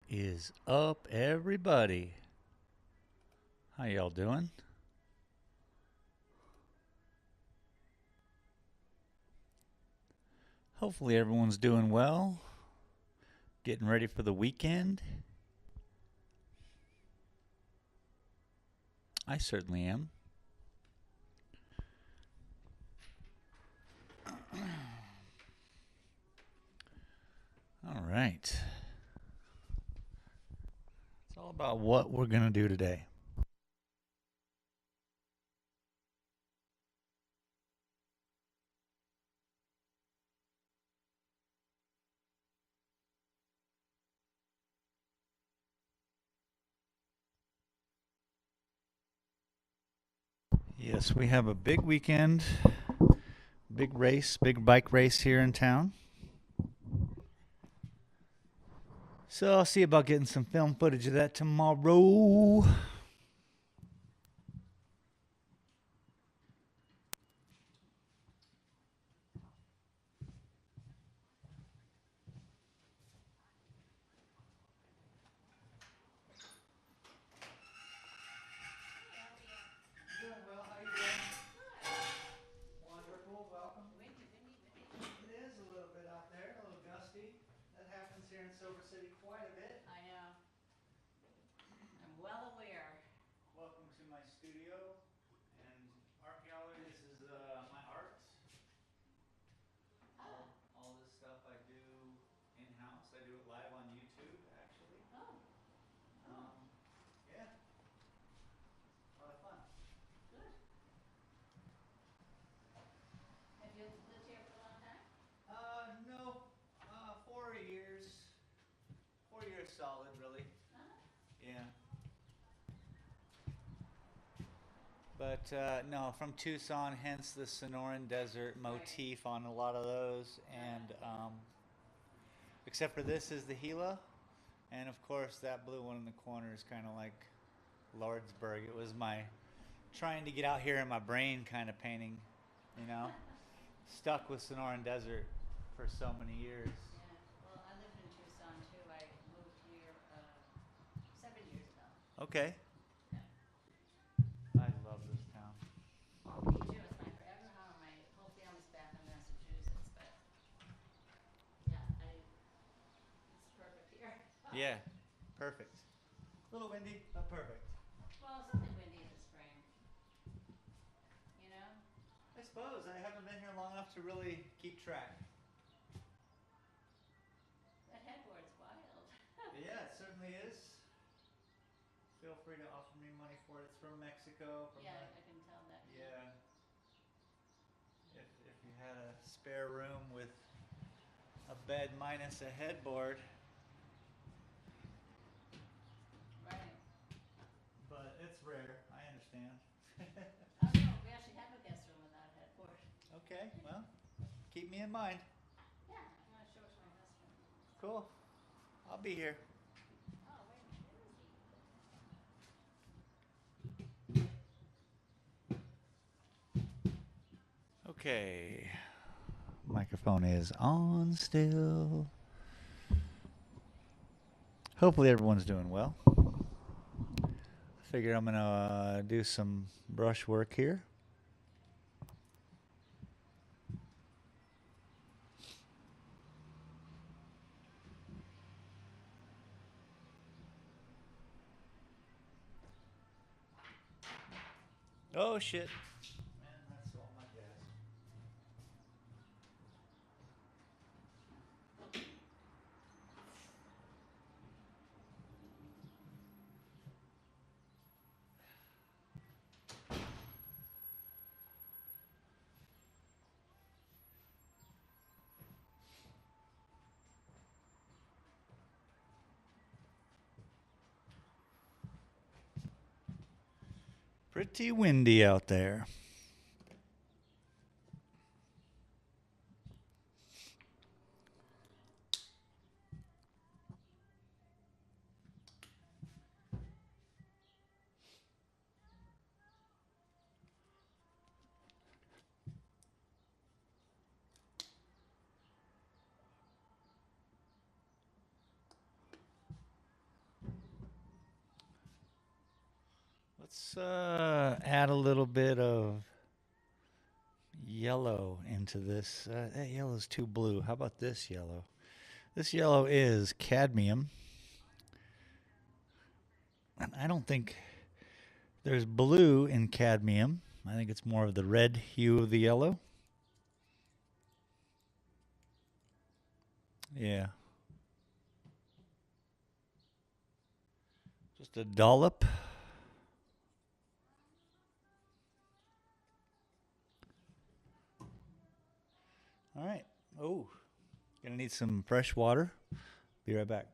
Is up, everybody? How y'all doing? Hopefully, everyone's doing well. Getting ready for the weekend. I certainly am. All right. It's all about what we're going to do today. Yes, we have a big weekend, big race, big bike race here in town. So I'll see about getting some film footage of that tomorrow. Doing well. How you doing? Wonderful. Welcome. It is a little bit out there, a little gusty. That happens here in Silver City quite a bit. I know. I'm well aware. Welcome to my studio and art gallery. This is my art. Ah, All this stuff I do in house. I do it live on YouTube, actually. oh, oh, Um, yeah, a lot of fun. good. Have you lived here for a long time? No, 4 years. 4 years solid, really. Uh-huh. Yeah. But no, from Tucson, hence the Sonoran Desert Right. motif on a lot of those. And except for this is the Gila. And of course, that blue one in the corner is kind of like Lordsburg. It was my trying to get out here in my brain kind of painting, you know? Stuck with Sonoran Desert for so many years. Yeah. Well, I lived in Tucson too. I moved here 7 years ago. Okay. Yeah. I love this town. Me too. It's my forever home. My whole family's back in Massachusetts, but yeah, it's perfect here. Yeah, perfect. A little windy, but perfect. Well, something windy in the spring, you know? I suppose I haven't been here long enough to really keep track. That headboard's wild. Yeah, it certainly is. Feel free to offer me money for it. It's from Mexico. From Yeah, the, I can tell that. yeah. If you had a spare room with a bed minus a headboard, Right. but it's rare. I understand. Oh no, we actually have a guest room without a headboard. Okay, well, keep me in mind. Yeah, I'm gonna show it to my husband. Cool. I'll be here. Oh, wait a minute, where is he? Okay. Microphone is on still. Hopefully everyone's doing well. I figure I'm gonna do some brush work here. Oh shit. Man, that's all my gas. Pretty windy out there. Let's add a little bit of yellow into this. That yellow's too blue. How about this yellow? This yellow is cadmium. And I don't think there's blue in cadmium. I think it's more of the red hue of the yellow. Yeah. Just a dollop. All right. Oh, gonna need some fresh water. Be right back.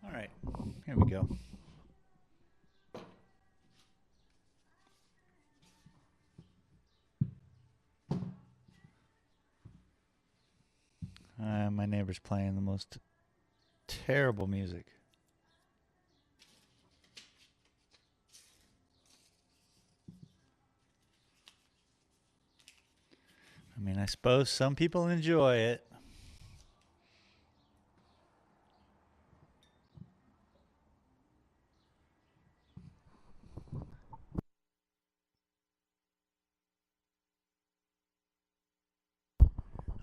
All right, here we go. My neighbor's playing the most terrible music. I mean, I suppose some people enjoy it.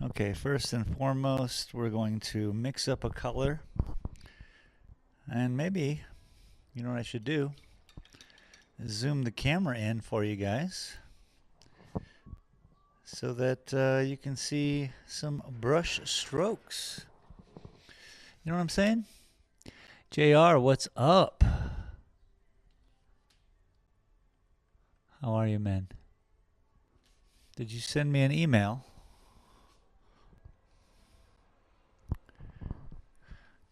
Okay, first and foremost, we're going to mix up a color. And maybe, you know what I should do? Zoom the camera in for you guys so that you can see some brush strokes. You know what I'm saying? JR, what's up? How are you, man? Did you send me an email?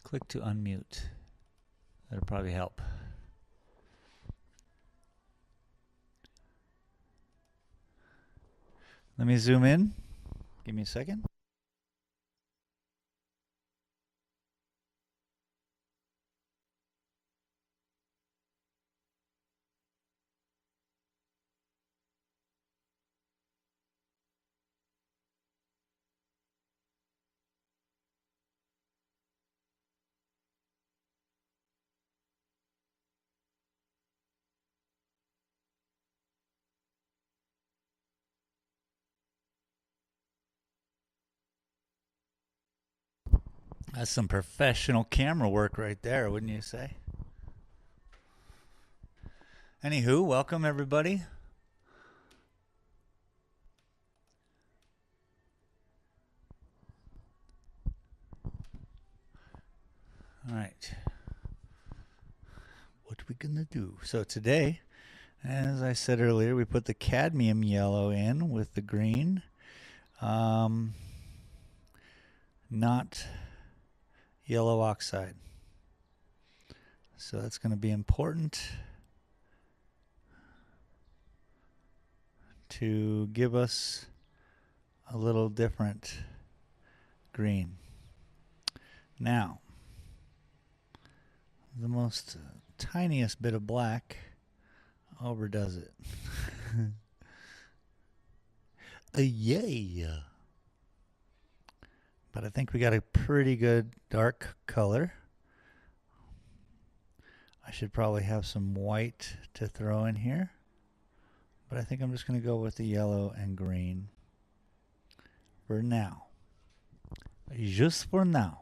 Click to unmute. That'll probably help. Let me zoom in. Give me a second. That's some professional camera work right there, wouldn't you say? Anywho, welcome everybody. All right. What are we gonna do? So today, as I said earlier, we put the cadmium yellow in with the green. Not yellow oxide. So that's going to be important to give us a little different green. Now, the most tiniest bit of black overdoes it. Yay! But I think we got a pretty good dark color. I should probably have some white to throw in here. But I think I'm just going to go with the yellow and green for now. Just for now.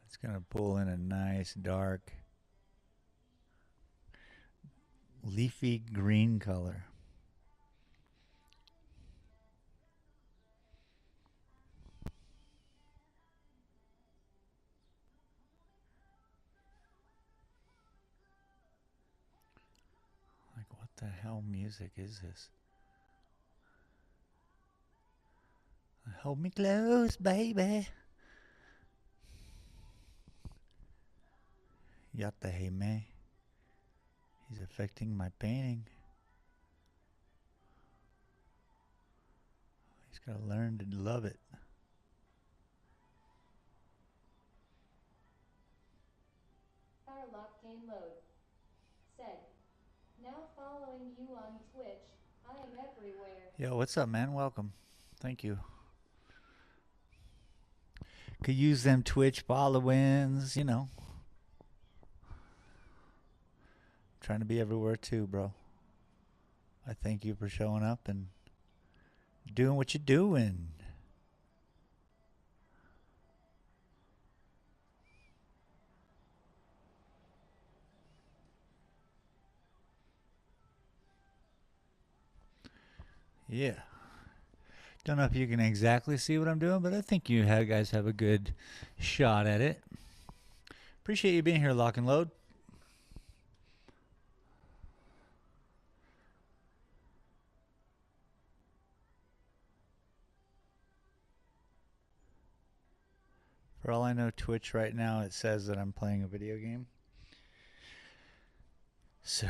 It's going to pull in a nice dark leafy green color. Like, what the hell music is this? Hold me close, baby. Yatta hey me. He's affecting my painting. Gotta learn to love it. Powerlock Cane Load said, now following you on Twitch, I am everywhere. Yo, what's up, man? Welcome. Thank you. Could use them Twitch followings, you know. Trying to be everywhere too, bro. I thank you for showing up and doing what you're doing. Yeah. Don't know if you can exactly see what I'm doing, but I think you guys have a good shot at it. Appreciate you being here, Lock and Load. For all I know, Twitch right now, it says that I'm playing a video game. So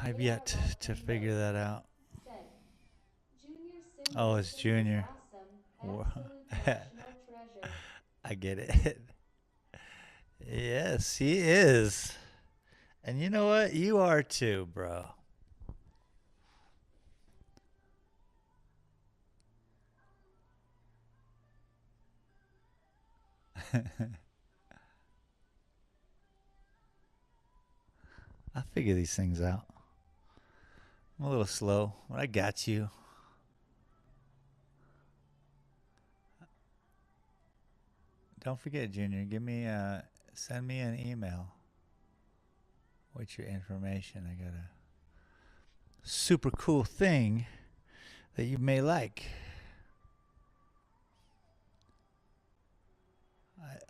I've yet to figure that out. Said, Junior Sim Oh, it's Racing is Junior. awesome. Absolute national treasure. I get it. Yes, he is. And you know what? You are too, bro. I'll figure these things out. I'm a little slow, but I got you. Don't forget, Junior, send me an email with your information. I got a super cool thing that you may like.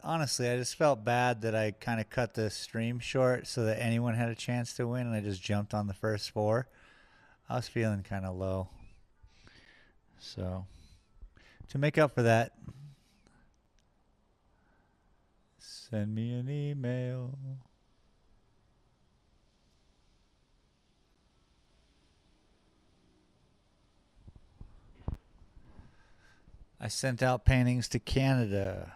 Honestly, I just felt bad that I kind of cut the stream short so that anyone had a chance to win, and I just jumped on the first 4. I was feeling kind of low. So, to make up for that, send me an email. I sent out paintings to Canada,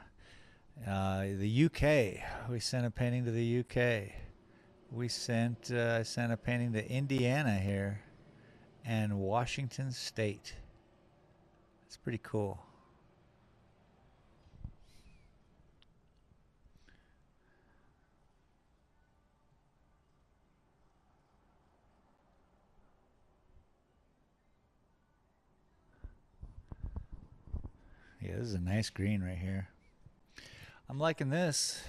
the UK. We sent a painting to the UK. I sent a painting to Indiana here and Washington State. It's pretty cool. Yeah, this is a nice green right here. I'm liking this.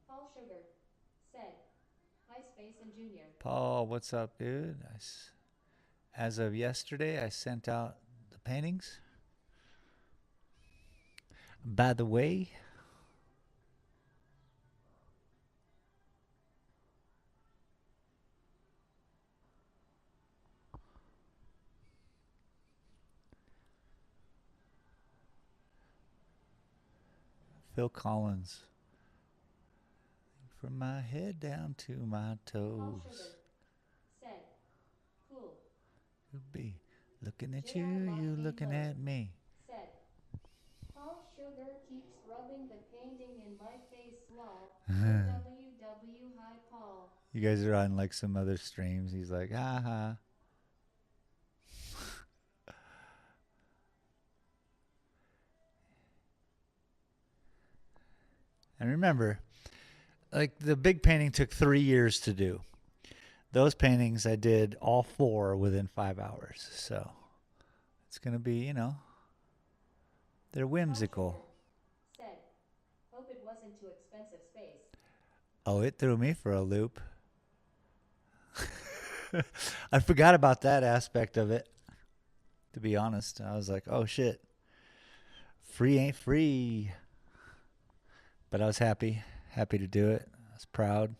Paul Sugar said, hi Space and Junior. Paul, what's up, dude? As of yesterday, I sent out the paintings. By the way, Phil Collins. From my head down to my Paul Sugar toes. said, cool. Could be looking at J.R. you, you Lockheed looking Lowe at me. said, Paul Sugar keeps rubbing the painting in my face, lol. WW hi Paul. You guys are on like some other streams. He's like, haha. And remember, like the big painting took 3 years to do. Those paintings I did all 4 within 5 hours. So it's going to be, you know, they're whimsical. Said, hope it wasn't too expensive space. Oh, it threw me for a loop. I forgot about that aspect of it. To be honest, I was like, oh shit. Free ain't free. But I was happy to do it. I was proud.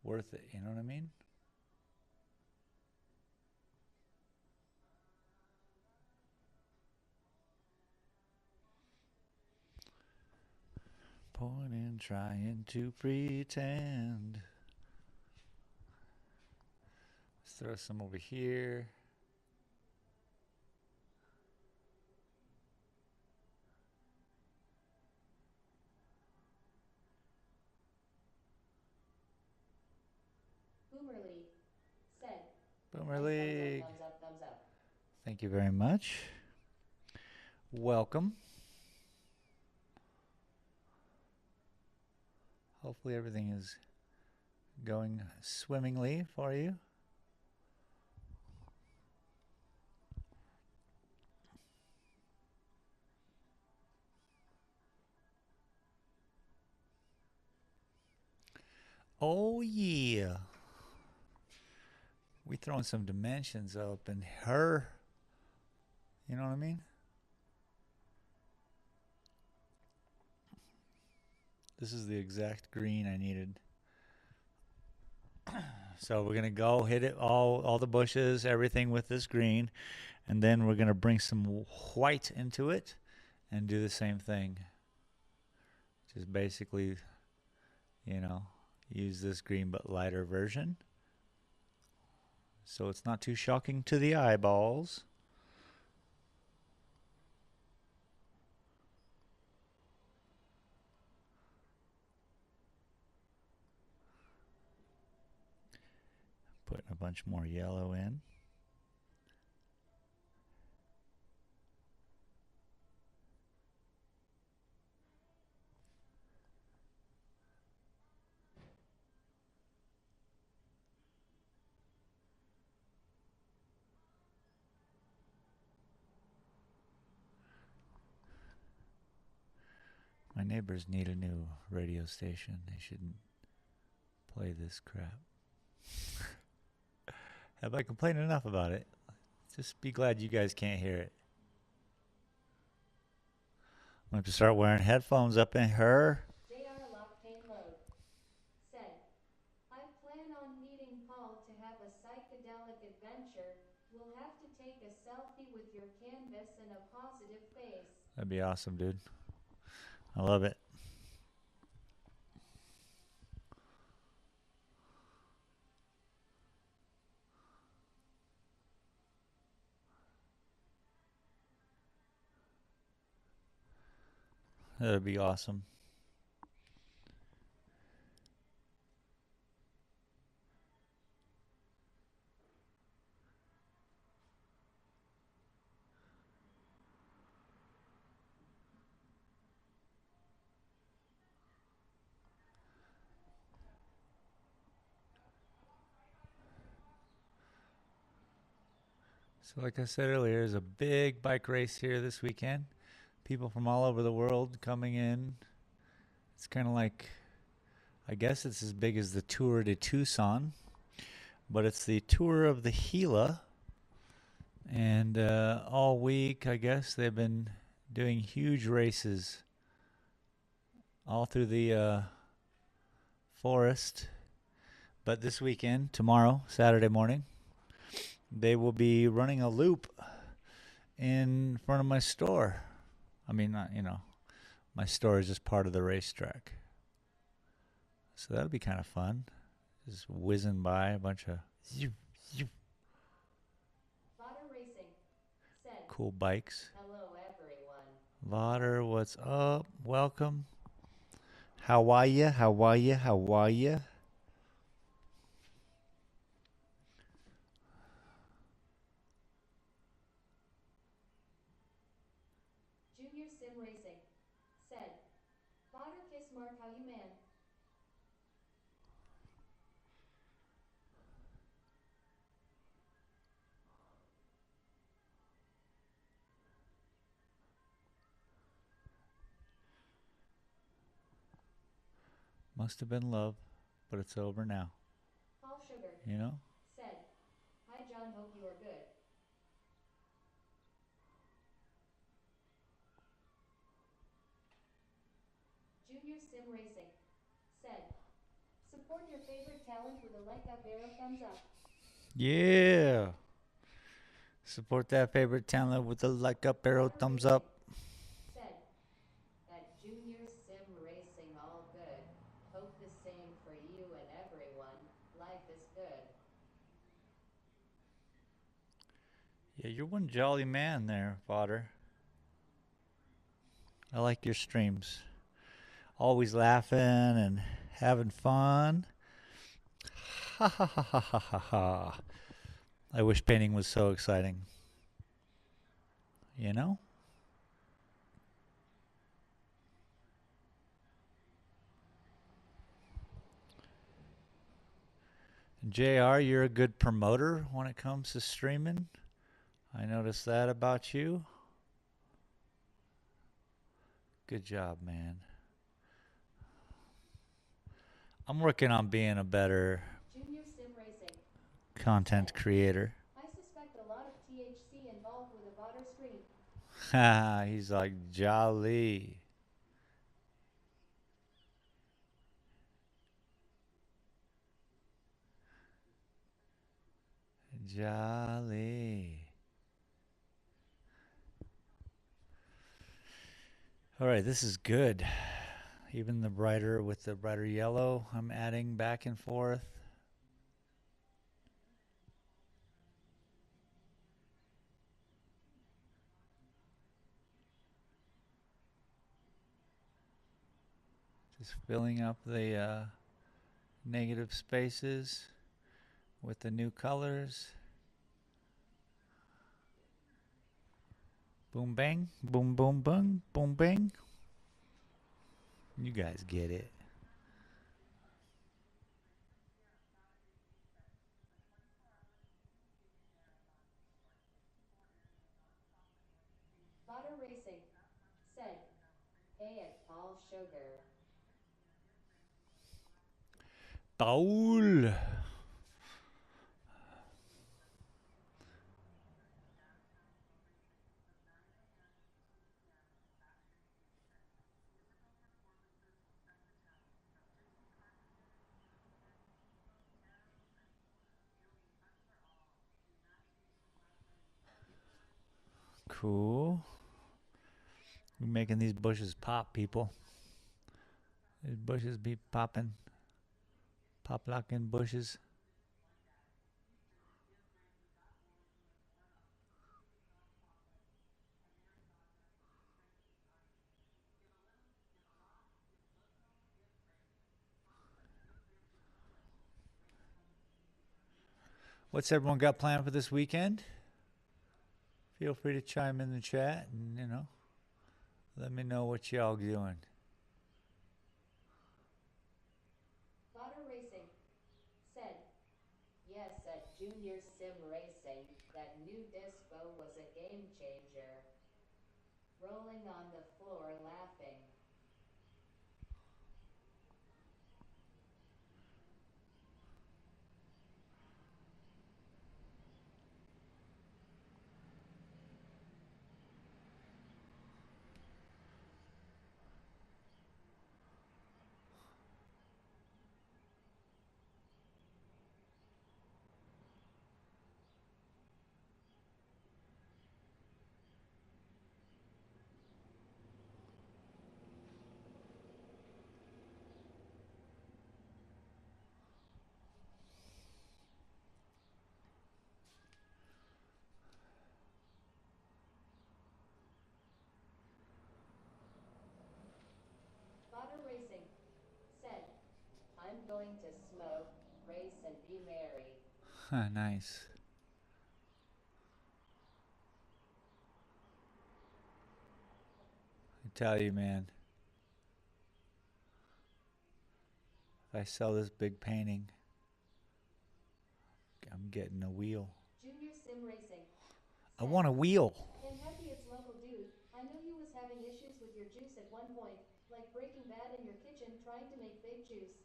Worth it, you know what I mean? point in trying to pretend. Let's throw some over here. Boomer League said, Boomer nice League. thumbs up, thumbs up. Thank you very much. Welcome. Hopefully everything is going swimmingly for you. Oh yeah. We throwing some dimensions up in her. You know what I mean? This is the exact green I needed. So we're gonna go hit it all the bushes, everything with this green, and then we're gonna bring some white into it and do the same thing. Just basically, you know, use this green but lighter version. So it's not too shocking to the eyeballs. Putting a bunch more yellow in. My neighbors need a new radio station. They shouldn't play this crap. Have I complained enough about it? Just be glad you guys can't hear it. I'm going to start wearing headphones up in her. JR Lockpain Load said, I plan on meeting Paul to have a psychedelic adventure. We'll have to take a selfie with your canvas and a positive face. That'd be awesome, dude. I love it. That'd be awesome. So like I said earlier, there's a big bike race here this weekend. People from all over the world coming in. It's kind of like, I guess it's as big as the Tour de Tucson, but it's the Tour of the Gila. And all week, I guess, they've been doing huge races all through the forest. But this weekend, tomorrow, Saturday morning, they will be running a loop in front of my store. I mean, not, you know, my store is just part of the racetrack. So that'll be kind of fun. Just whizzing by a bunch of Vaughter Racing said, cool bikes. hello everyone. Vaughter, what's up? Welcome. How are ya? How are ya? How are ya? Junior Sim Racing said, Vaughter Kiss Mark how you man. Must have been love, but it's over now. Paul Sugar You know? said, hi John, hope you are good. Junior Sim Racing said, support your favorite talent with a like up arrow thumbs up. Yeah. Support that favorite talent with a like up arrow thumbs up. Said, that Junior Sim Racing same for you and everyone. Life is good. Yeah, you're one jolly man there, Fodder. I like your streams. Always laughing and having fun. Ha ha ha ha ha ha ha. I wish painting was so exciting. You know? JR, you're a good promoter when it comes to streaming. I noticed that about you. Good job, man. I'm working on being a better Junior Sim Racing. content creator. I suspect a lot of THC involved with a Vodder stream. He's like jolly. Jolly. All right, this is good. Even the brighter with the brighter yellow, I'm adding back and forth. Just filling up the negative spaces with the new colors. Boom bang, boom boom boom, boom bang. You guys get it. Vodder Racing said, hey at Paul Sugar. Paul. Cool. We're making these bushes pop, people. These bushes be popping. Pop locking bushes. What's everyone got planned for this weekend? Feel free to chime in the chat and, let me know what y'all doing. Vodder Racing said, yes at Junior Sim Racing, that new dispo was a game changer. Rolling on the floor laughing. Vodder Racing said, I'm going to smoke, race, and be merry. Nice. I tell you, man. If I sell this big painting, I'm getting a wheel. Junior Sim Racing I want a wheel. and happy it's local dude. I know you was having issues with your juice at one point, like Breaking Bad in your kitchen trying to make fake juice.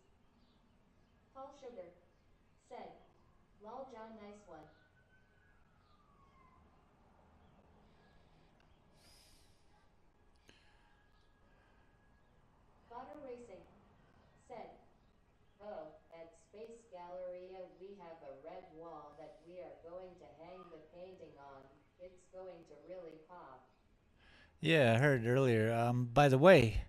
Paul Sugar said, lol John nice one. Vodder Racing said, oh, at Space Galleria we have a red wall that we are going to hang the painting on. It's going to really pop. Yeah, I heard earlier. By the way,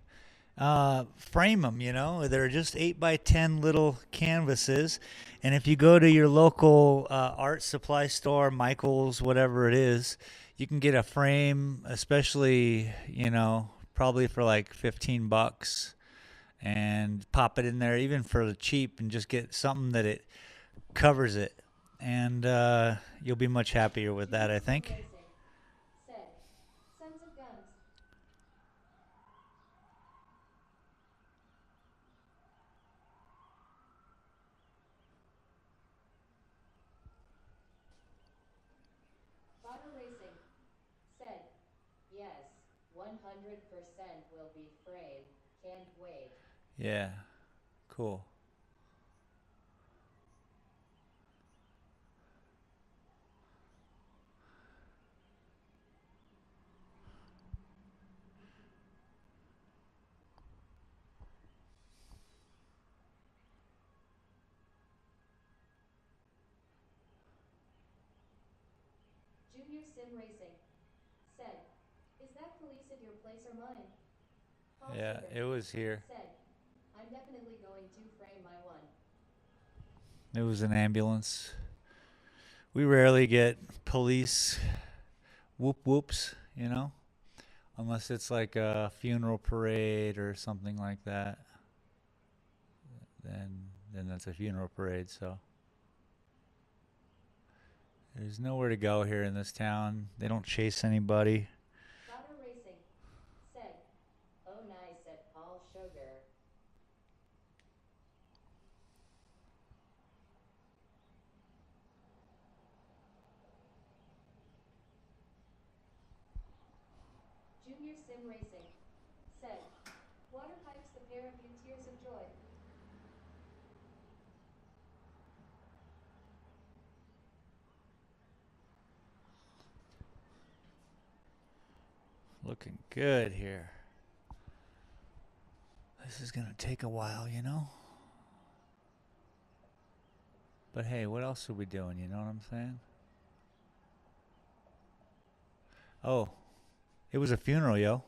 frame them. They're just 8 by 10 little canvases, and if you go to your local art supply store, Michael's, whatever it is, you can get a frame, especially probably for like $15, and pop it in there, even for the cheap, and just get something that it covers it, and you'll be much happier with that, I think. Racing said, Sons of Guns. Fodder Racing said, yes, 100% will be framed. Can't wait. Yeah, cool. Junior Sim Racing said, is that police at your place or mine? Paul Yeah, Sugar it was here. said, I'm definitely going to frame my one. It was an ambulance. We rarely get police whoop whoops, unless it's like a funeral parade or something like that. Then that's a funeral parade. So there's nowhere to go here in this town. They don't chase anybody. Fodder Racing said, oh nice at Paul Sugar. Junior Sim Racing said, water pipes the pair of you tears of joy. Looking good here. This is gonna take a while. But hey, what else are we doing? You know what I'm saying? Oh, it was a funeral, yo.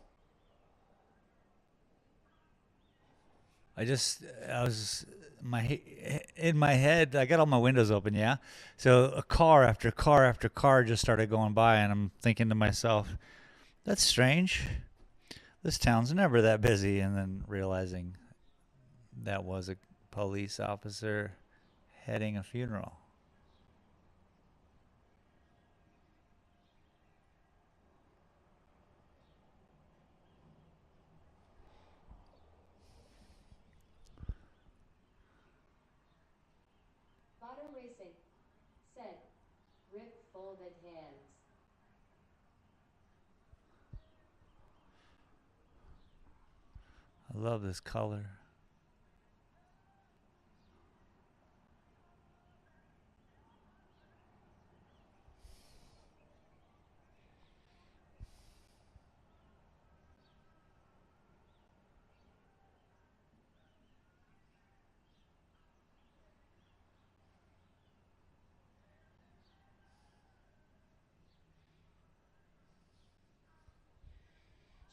I was in my head. I got all my windows open, yeah. So a car after car after car just started going by, and I'm thinking to myself, "That's strange. This town's never that busy." And then realizing that was a police officer heading a funeral. Fodder Racing said, rip folded hands. I love this color.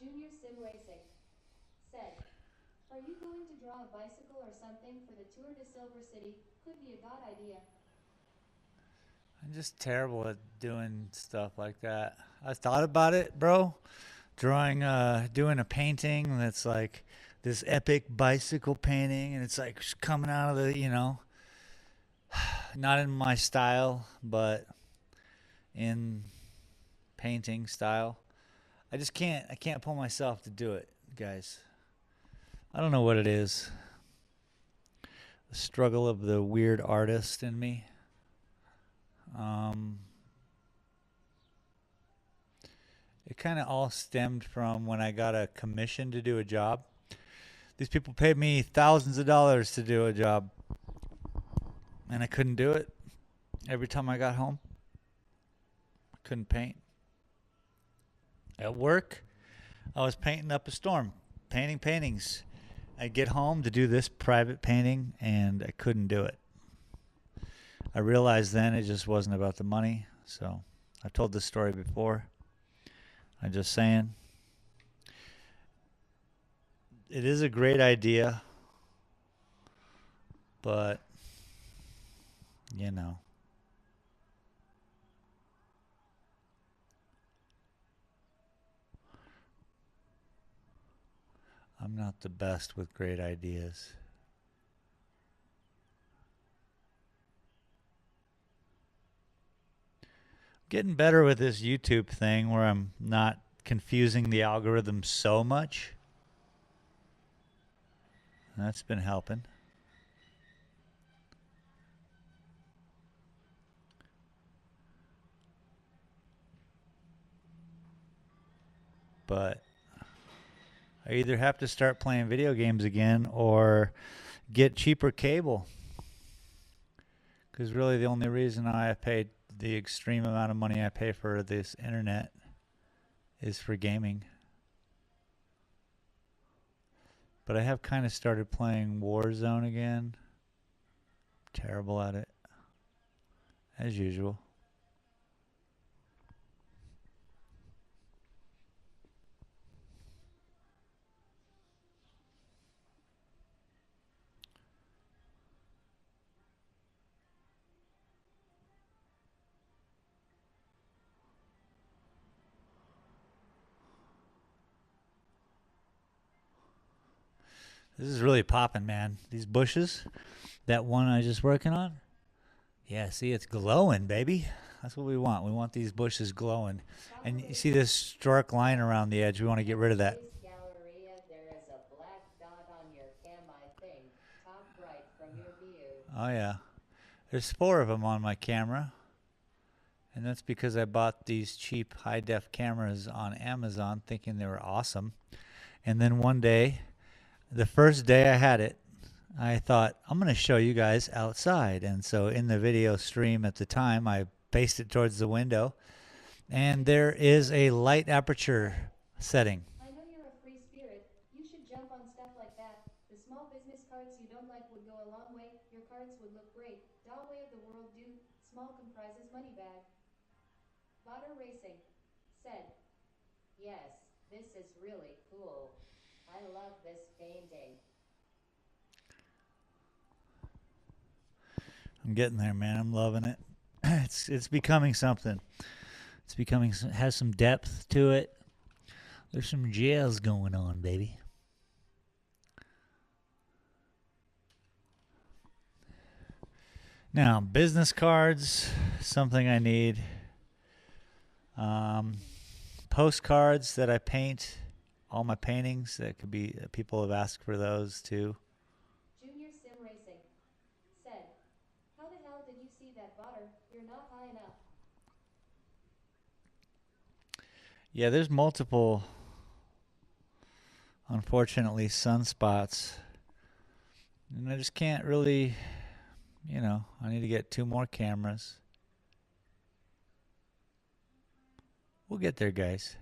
Junior Sim Racing said, are you going to draw a bicycle or something for the Tour de Silver City? Could be a god idea. I'm just terrible at doing stuff like that. I thought about it, bro. Doing a painting that's like this epic bicycle painting, and it's like coming out of not in my style, but in painting style. I can't pull myself to do it, guys. I don't know what it is. The struggle of the weird artist in me. Um, it kind of all stemmed from when I got a commission to do a job. These people paid me thousands of dollars to do a job, and I couldn't do it. Every time I got home, I couldn't paint. At work, I was painting up a storm, painting paintings. I'd get home to do this private painting, and I couldn't do it. I realized then it just wasn't about the money. So I've told this story before. I'm just saying, it is a great idea, but you know, I'm not the best with great ideas. Getting better with this YouTube thing where I'm not confusing the algorithm so much. That's been helping. But I either have to start playing video games again or get cheaper cable. Because really the only reason I paid the extreme amount of money I pay for this internet is for gaming. But I have kind of started playing Warzone again. Terrible at it, as usual. This is really popping, man. These bushes, that one I was just working on. Yeah, see, it's glowing, baby. That's what we want. We want these bushes glowing. And you see this dark line around the edge. We want to get rid of that. Galleria, there is a black dot on your cam, I think, top right from your view. Oh, yeah. There's 4 of them on my camera. And that's because I bought these cheap high-def cameras on Amazon thinking they were awesome. And then one day, the first day I had it, I thought, I'm going to show you guys outside. And so in the video stream at the time, I faced it towards the window. And there is a light aperture setting. I know you're a free spirit. You should jump on stuff like that. The small business cards you don't like would go a long way. Your cards would look great. Doll way of the world, dude. Small comprises money bag. Botter Racing said, yes, this is really cool. I love this painting. I'm getting there, man. I'm loving it. It's becoming something. It's becoming, has some depth to it. There's some jazz going on, baby. Now, business cards, something I need. Postcards that I paint, all my paintings. That could be, people have asked for those too. Junior Sim Racing said, how the hell did you see that, Botter? You're not high enough. Yeah, there's multiple, unfortunately, sunspots. And I just can't really, you know, I need to get 2 more cameras. We'll get there, guys.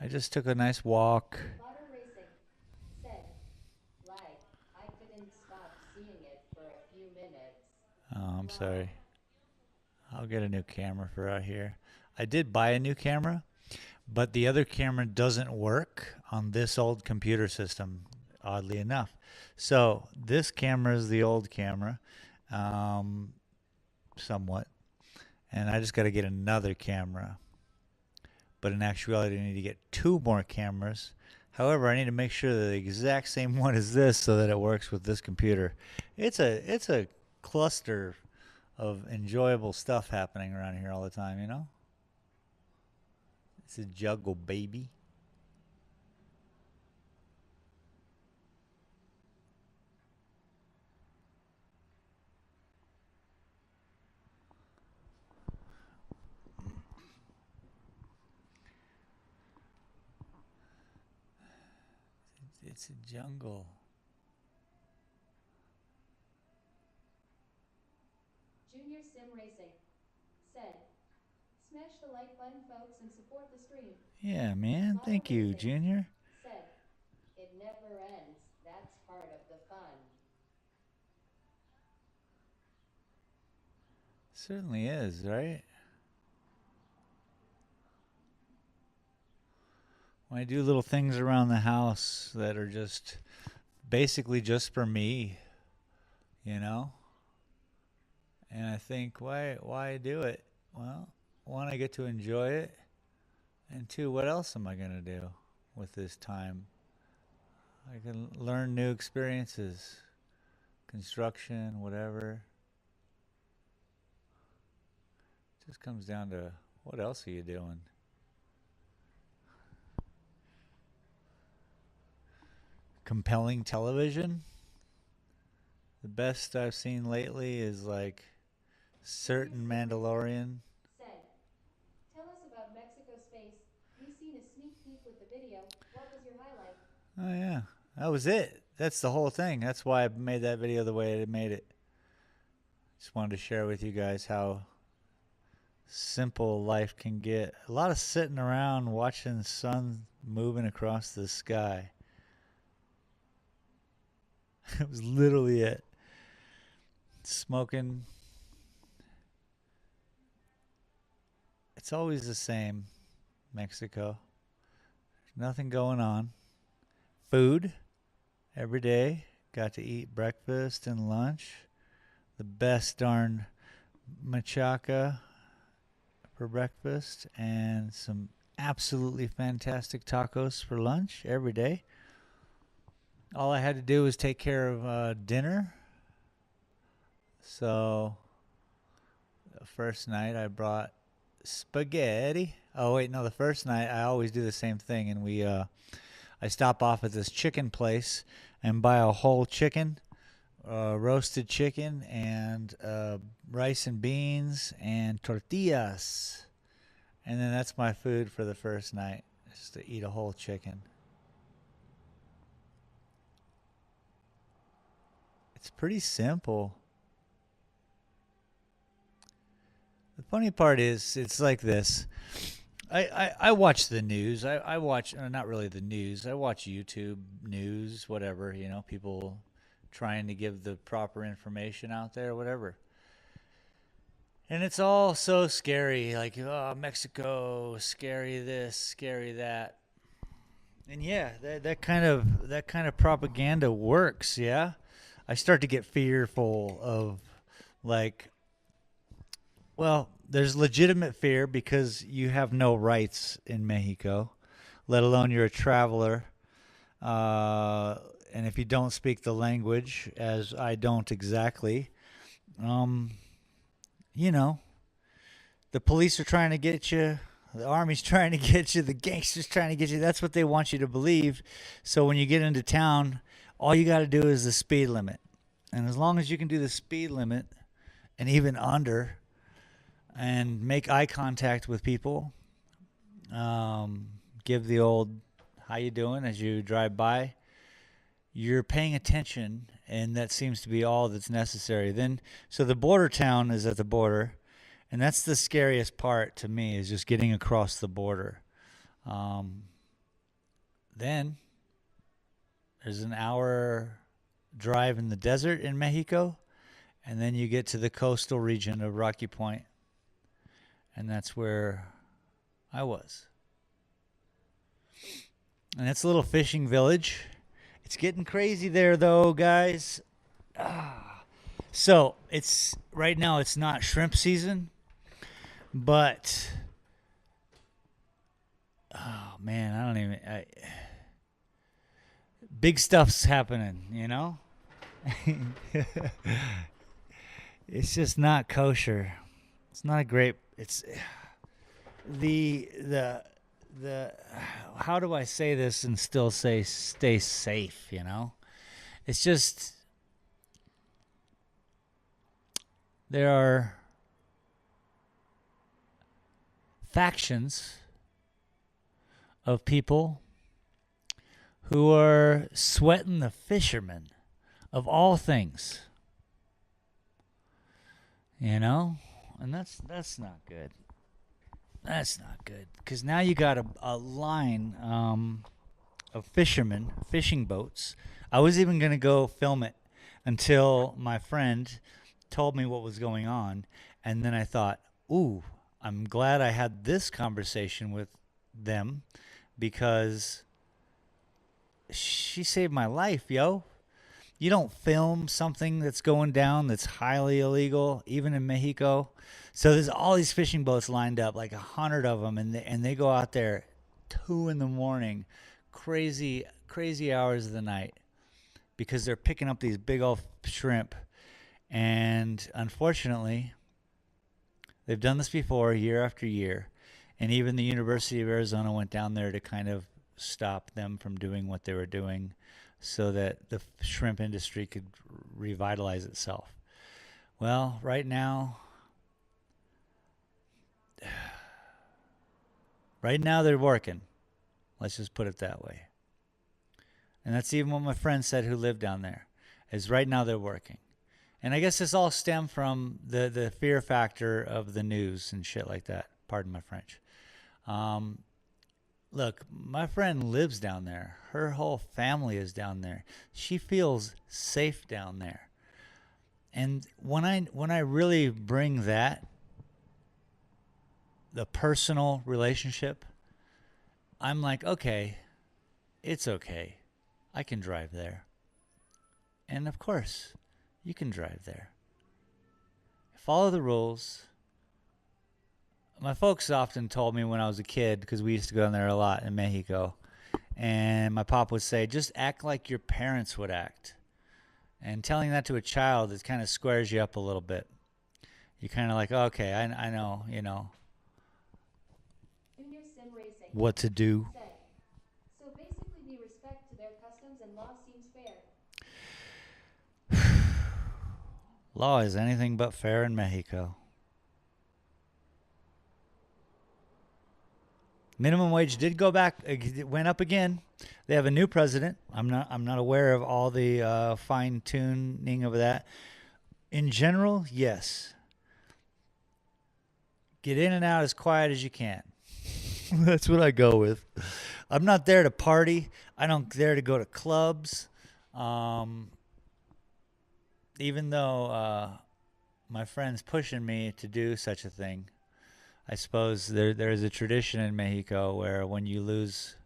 I just took a nice walk. Botter Racing said, lag, I couldn't stop seeing it for a few minutes. Oh, I'm sorry. I'll get a new camera for out here. I did buy a new camera, but the other camera doesn't work on this old computer system, oddly enough. So this camera is the old camera, somewhat. And I just got to get another camera. But in actuality, I need to get 2 more cameras. However, I need to make sure they're the exact same one as this so that it works with this computer. It's a cluster of enjoyable stuff happening around here all the time, you know? It's a juggle, baby. It's a jungle. Junior Sim Racing said, smash the like button, folks, and support the stream. Yeah, man. Thank you, Junior. Said, it never ends. That's part of the fun. Certainly is, right? when I do little things around the house that are just basically just for me, you know? And I think, why do it? Well, one, I get to enjoy it. And two, what else am I going to do with this time? I can learn new experiences, construction, whatever. It just comes down to what else are you doing? Compelling television. The best I've seen lately is like certain Mandalorian. Said, tell us about Mexico Space. We seen a sneak peek with the video. What was your highlight? Oh yeah, that was it. That's the whole thing. That's why I made that video the way I made it. Just wanted to share with you guys how simple life can get. A lot of sitting around watching the sun moving across the sky. It was literally it. Smoking. It's always the same, Mexico. There's nothing going on. Food every day. Got to eat breakfast and lunch. The best darn machaca for breakfast and some absolutely fantastic tacos for lunch every day. All I had to do was take care of dinner. So the first night I brought spaghetti. Oh wait, no, the first night I always do the same thing, and I stop off at this chicken place and buy a whole chicken, roasted chicken, and rice and beans and tortillas, and then that's my food for the first night, just to eat a whole chicken. It's pretty simple. The funny part is, it's like this. I watch the news. I watch, not really the news. I watch YouTube news, whatever, people trying to give the proper information out there, whatever. And it's all so scary, like, oh, Mexico, scary this, scary that. And yeah, that kind of propaganda works, yeah. I start to get fearful of, like, well, there's legitimate fear because you have no rights in Mexico, let alone you're a traveler. And if you don't speak the language, as I don't exactly, the police are trying to get you, the army's trying to get you, the gangsters trying to get you. That's what they want you to believe. So when you get into town, all you got to do is the speed limit. And as long as you can do the speed limit and even under, and make eye contact with people, give the old how you doing as you drive by, you're paying attention, and that seems to be all that's necessary. Then, so the border town is at the border, and that's the scariest part to me, is just getting across the border. Then there's an hour drive in the desert in Mexico, and then you get to the coastal region of Rocky Point. And that's where I was. And it's a little fishing village. It's getting crazy there, though, guys. So it's right now. It's not shrimp season, but oh man, I don't even. Big stuff's happening, It's just not kosher. It's not a great. It's the how do I say this and still say stay safe, It's just there are factions of people who are sweating the fishermen of all things. And that's not good. That's not good, because now you got a line of fishermen, fishing boats. I was even going to go film it until my friend told me what was going on, and then I thought, ooh, I'm glad I had this conversation with them, because she saved my life, yo. You don't film something that's going down that's highly illegal, even in Mexico. So there's all these fishing boats lined up, like 100 of them, and they go out there 2 in the morning, crazy hours of the night, because they're picking up these big old shrimp. And unfortunately, they've done this before, year after year, and even the University of Arizona went down there to kind of stop them from doing what they were doing, so that the shrimp industry could revitalize itself. Well, right now they're working. Let's just put it that way. And that's even what my friend said who lived down there, is right now they're working. And I guess this all stemmed from the fear factor of the news and shit like that. Pardon my French. Look, my friend lives down there. Her whole family is down there. She feels safe down there. And when I really bring that, the personal relationship, I'm like, okay, it's okay. I can drive there. And of course, you can drive there. Follow the rules. My folks often told me when I was a kid, because we used to go down there a lot in Mexico, and my pop would say, just act like your parents would act. And telling that to a child, it kind of squares you up a little bit. You're kind of like, okay, I know, what to do. So basically the respect to their customs and law seems fair. Law is anything but fair in Mexico. Minimum wage did go back. It went up again. They have a new president. I'm not aware of all the fine tuning of that. In general, yes. Get in and out as quiet as you can. That's what I go with. I'm not there to party. I don't there to go to clubs. Even though my friend's pushing me to do such a thing. I suppose there is a tradition in Mexico where when you lose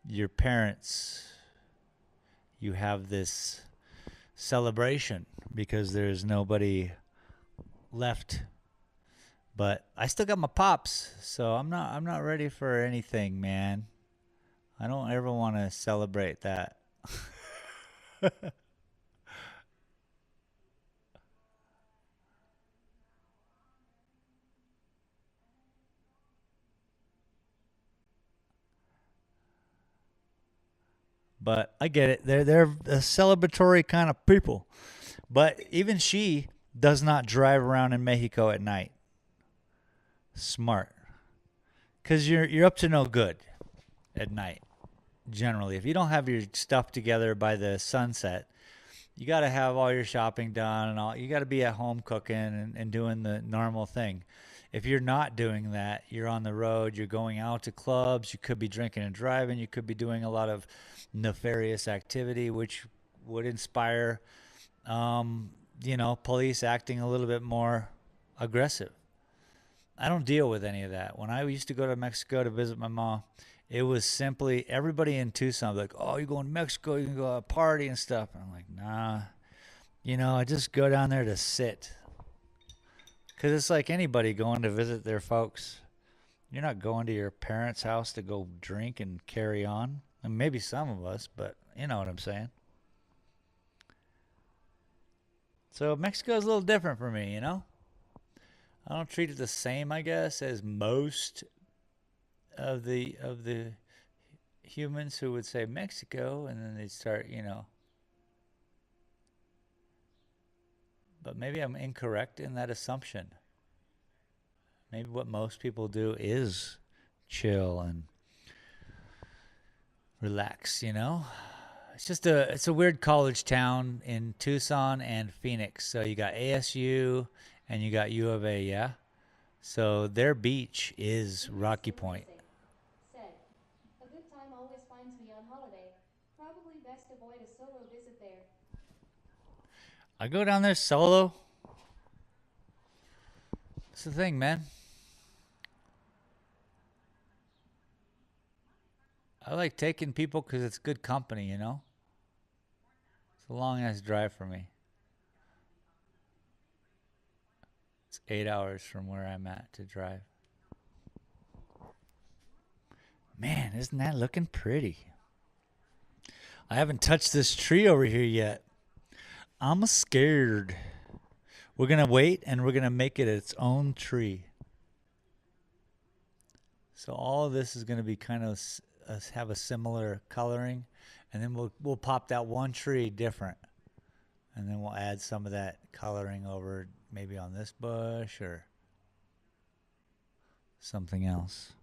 your parents, you have this celebration because there's nobody left. But I still got my pops, so I'm not ready for anything, man. I don't ever want to celebrate that. But I get it. They're a celebratory kind of people. But even she does not drive around in Mexico at night. Smart. Because you're up to no good at night, generally. If you don't have your stuff together by the sunset, you got to have all your shopping done and all. You got to be at home cooking and doing the normal thing. If you're not doing that, you're on the road, you're going out to clubs, you could be drinking and driving, you could be doing a lot of nefarious activity, which would inspire, police acting a little bit more aggressive. I don't deal with any of that. When I used to go to Mexico to visit my mom, it was simply everybody in Tucson was like, oh, you're going to Mexico, you can go out party and stuff. And I'm like, nah, I just go down there to sit. Because it's like anybody going to visit their folks. You're not going to your parents' house to go drink and carry on. And maybe some of us, but you know what I'm saying. So Mexico is a little different for me, I don't treat it the same, I guess, as most of the humans who would say Mexico, and then they'd start, But maybe I'm incorrect in that assumption. Maybe what most people do is chill and relax, It's a weird college town in Tucson and Phoenix. So you got ASU and you got U of A, yeah? So their beach is Rocky Point. Said, a good time always finds me on holiday. Probably best avoid a solo visit there. I go down there solo. That's the thing, man. I like taking people because it's good company, you know? It's a long ass drive for me. It's 8 hours from where I'm at to drive. Man, isn't that looking pretty? I haven't touched this tree over here yet. I'm scared. We're going to wait and we're going to make it its own tree. So all of this is going to be kind of have a similar coloring, and then we'll pop that one tree different, and then we'll add some of that coloring over maybe on this bush or something else.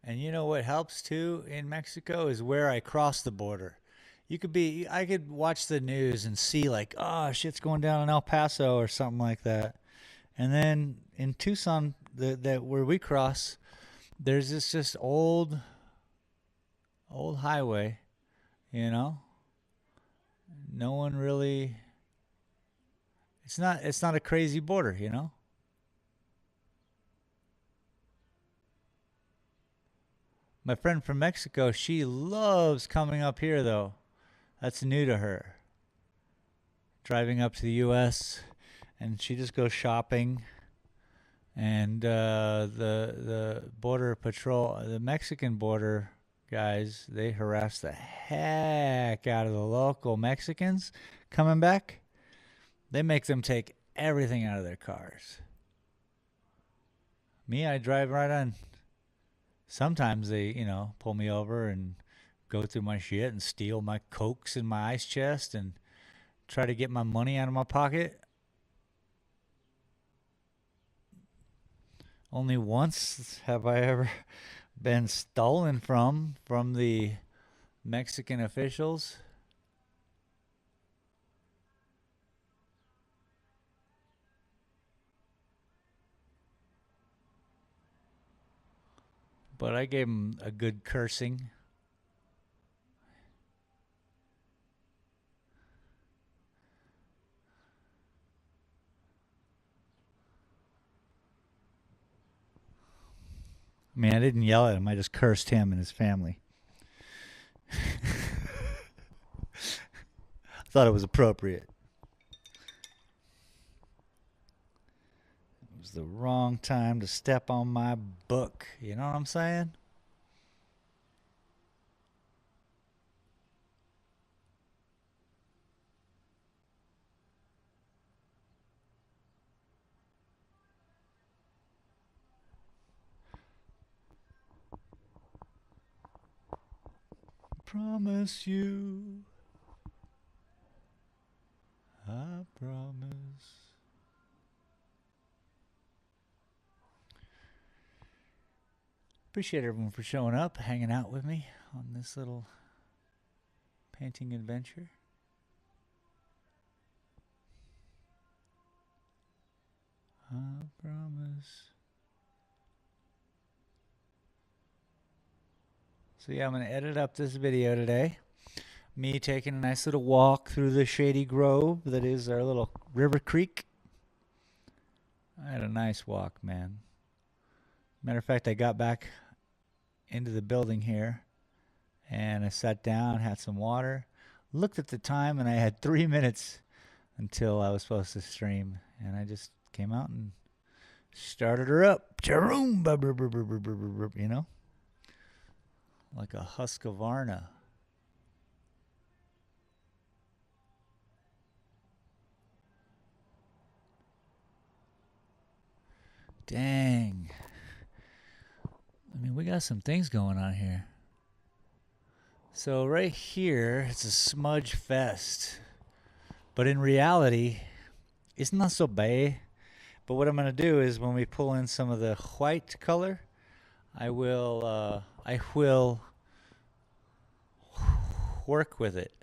And you know what helps too in Mexico is where I cross the border. I could watch the news and see like, oh, shit's going down in El Paso or something like that. And then in Tucson, that where we cross, there's this just old highway, you know? No one really, it's not a crazy border, you know? My friend from Mexico, she loves coming up here though. That's new to her. Driving up to the US, and she just goes shopping, and the border patrol, the Mexican border guys, they harass the heck out of the local Mexicans coming back. They make them take everything out of their cars. Me, I drive right on. Sometimes they, pull me over and go through my shit and steal my Cokes in my ice chest and try to get my money out of my pocket. Only once have I ever been stolen from the Mexican officials. But I gave him a good cursing. I mean, I didn't yell at him. I just cursed him and his family. I thought it was appropriate. It was the wrong time to step on my book. You know what I'm saying? Promise you, I promise. Appreciate everyone for showing up, hanging out with me on this little painting adventure. I promise. So yeah, I'm going to edit up this video today. Me taking a nice little walk through the shady grove that is our little river creek. I had a nice walk, man. Matter of fact, I got back into the building here and I sat down, had some water, looked at the time, and I had 3 minutes until I was supposed to stream. And I just came out and started her up. You know? Like a Husqvarna. Dang. I mean, we got some things going on here. So right here, it's a smudge fest. But in reality, it's not so bad. But what I'm going to do is when we pull in some of the white color, I will work with it.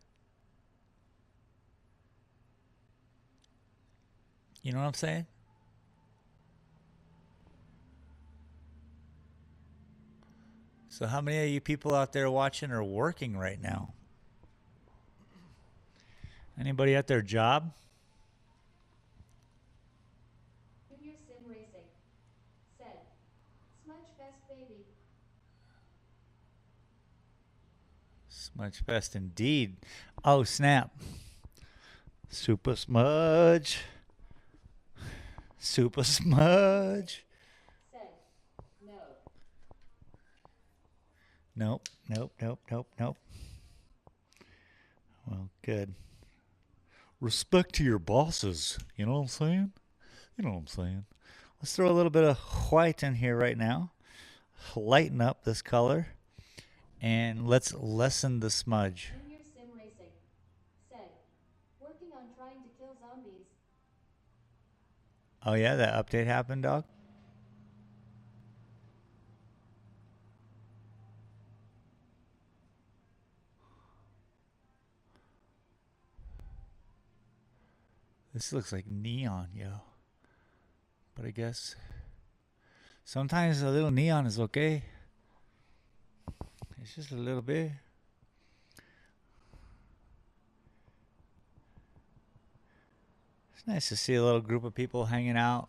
You know what I'm saying? So how many of you people out there watching are working right now? Anybody at their job? Junior Sim Racing said, Smudge Fest baby. Smudge Fest indeed. Oh, snap. Super Smudge. Super Smudge. Said, no. Nope, nope, nope, nope, nope. Well, good. Respect to your bosses. You know what I'm saying? You know what I'm saying. Let's throw a little bit of white in here right now. Lighten up this color. And let's lessen the smudge. Junior Sim Racing said, working on trying to kill zombies. Oh yeah, that update happened, dog? This looks like neon, yo. But I guess sometimes a little neon is okay. It's just a little bit. It's nice to see a little group of people hanging out.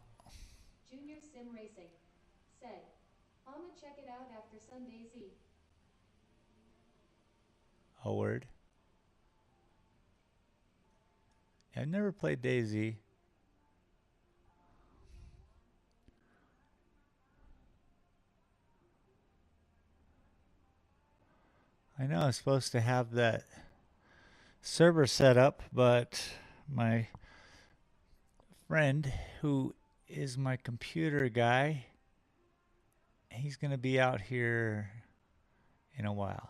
Junior Sim Racing said, I'ma check it out after Sunday's Eve. A word. I've never played DayZ. I know I'm supposed to have that server set up, but my friend who is my computer guy, he's going to be out here in a while.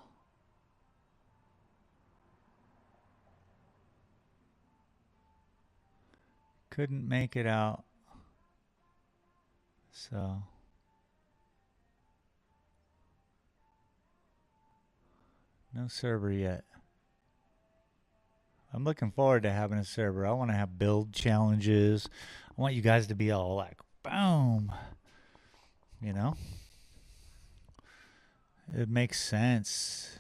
Couldn't make it out. So no server yet. I'm looking forward to having a server. I want to have build challenges. I want you guys to be all like, boom. You know? It makes sense.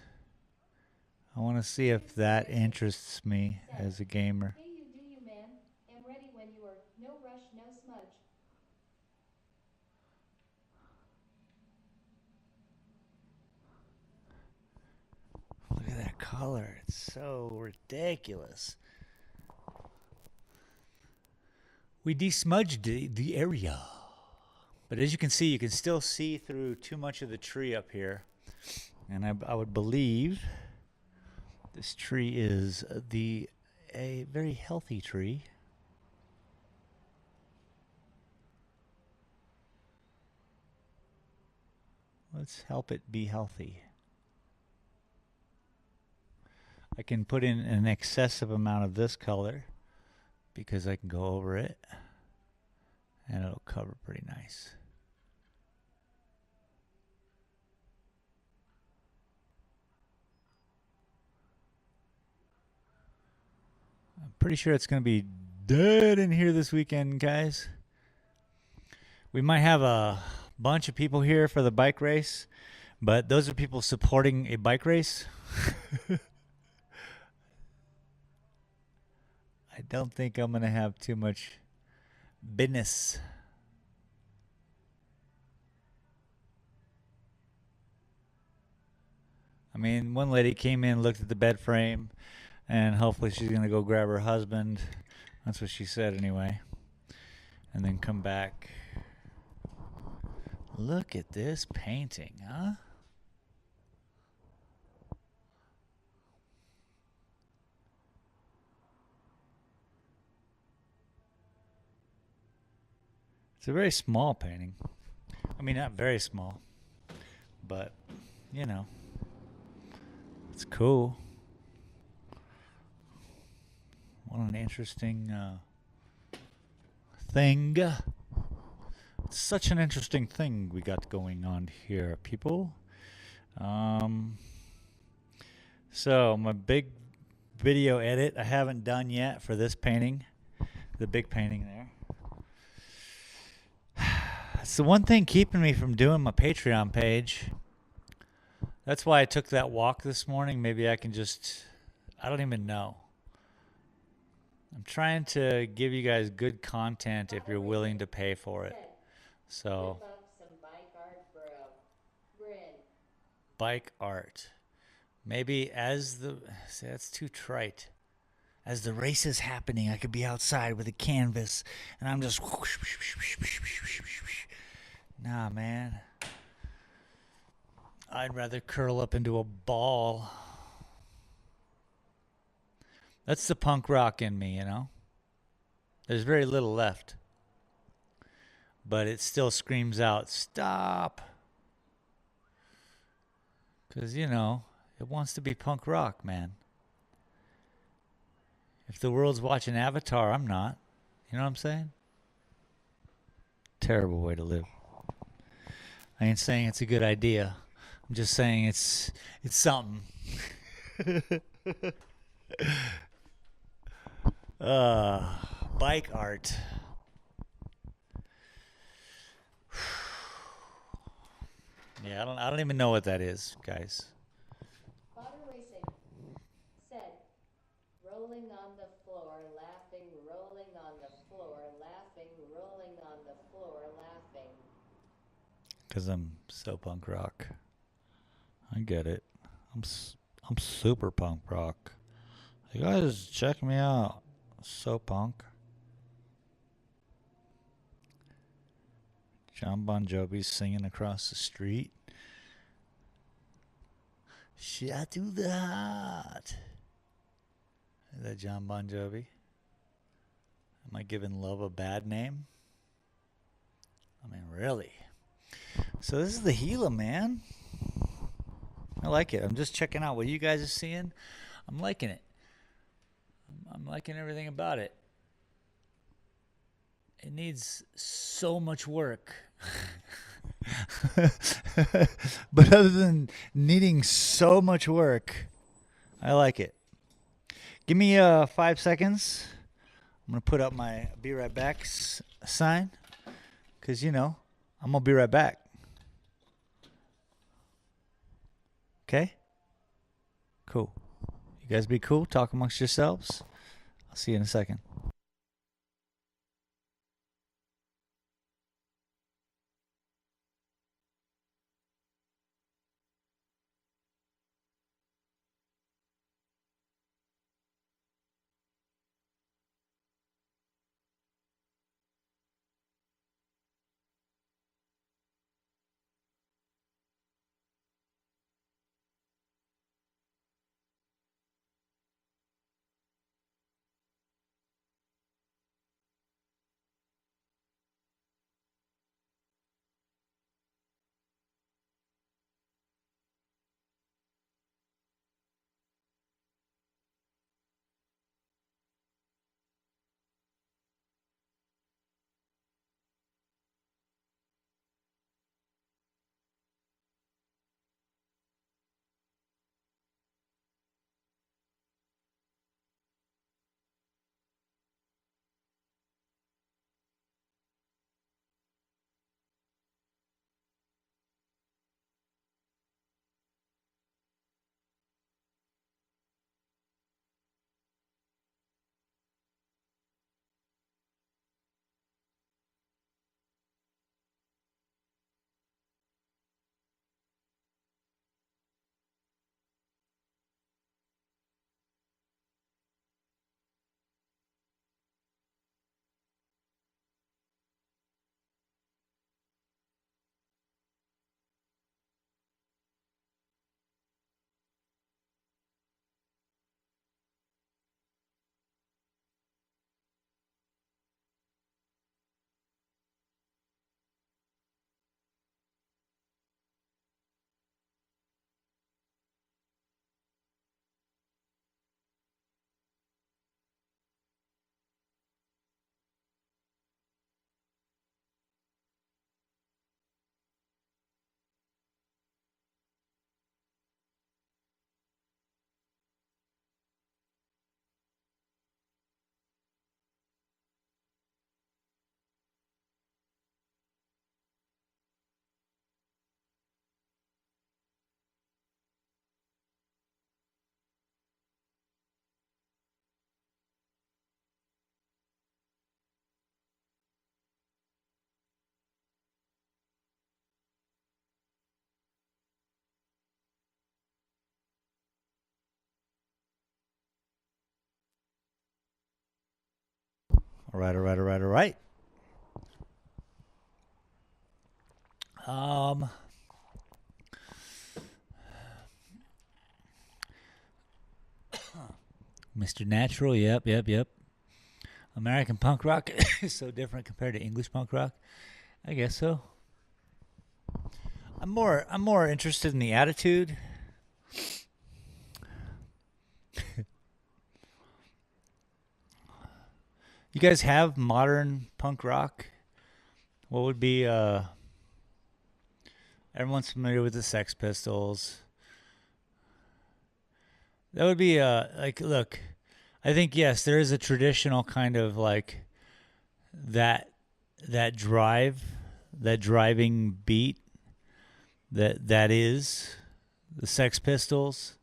I want to see if that interests me as a gamer. Hey, you do you, man. Am ready when you are. No rush, no smudge. Look at that color. It's so ridiculous. We desmudged the area. But as you can see, you can still see through too much of the tree up here. And I would believe this tree is a very healthy tree. Let's help it be healthy. I can put in an excessive amount of this color because I can go over it and it'll cover pretty nice. I'm pretty sure it's going to be dead in here this weekend, guys. We might have a bunch of people here for the bike race, but those are people supporting a bike race. I don't think I'm going to have too much business. I mean, one lady came in, looked at the bed frame, and hopefully she's going to go grab her husband. That's what she said anyway. And then come back. Look at this painting, huh? It's a very small painting. I mean, not very small, but, you know, it's cool. What an interesting thing. It's such an interesting thing we got going on here, people. So, my big video edit I haven't done yet for this painting, the big painting there. It's the one thing keeping me from doing my Patreon page. That's why I took that walk this morning. Maybe I can just, I don't even know. I'm trying to give you guys good content if you're willing to pay for it. So, Whip up some bike art, bro. Grin. bike art. Maybe as the, see, that's too trite. As the race is happening, I could be outside with a canvas and I'm just, nah, man. I'd rather curl up into a ball. That's the punk rock in me, you know? There's very little left. But it still screams out, stop. Because, you know, it wants to be punk rock, man. If the world's watching Avatar, I'm not. You know what I'm saying? Terrible way to live. I ain't saying it's a good idea. I'm just saying it's something. Bike art. Yeah, I don't even know what that is, guys. Potter Racing said, rolling on the floor, laughing, rolling on the floor, laughing, rolling on the floor, laughing. Cause I'm so punk rock. I get it. I'm super punk rock. You guys check me out. So punk. John Bon Jovi's singing across the street. Shot to the heart. Is that John Bon Jovi? Am I giving love a bad name? I mean, really? So this is the Gila, man. I like it. I'm just checking out what you guys are seeing. I'm liking it. I'm liking everything about it. It needs so much work. But other than needing so much work, I like it. Give me 5 seconds. I'm going to put up my be right back sign. Because, you know, I'm going to be right back. Okay? Cool. You guys be cool. Talk amongst yourselves. I'll see you in a second. All right, all right, all right, all right. Mr. Natural, yep, yep, yep. American punk rock is so different compared to English punk rock. I guess so. I'm more interested in the attitude. You guys have modern punk rock? What would be everyone's familiar with the Sex Pistols. That would be like look, I think yes, there is a traditional kind of like that drive, that driving beat that is the Sex Pistols.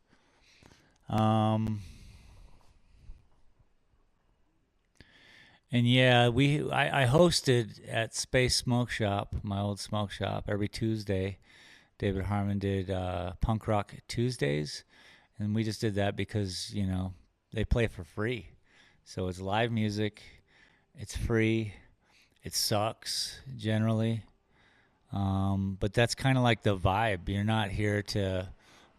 And yeah, I hosted at Space Smoke Shop, my old smoke shop, every Tuesday. David Harmon did Punk Rock Tuesdays, and we just did that because they play for free, so it's live music, it's free, it sucks generally, but that's kind of like the vibe. You're not here to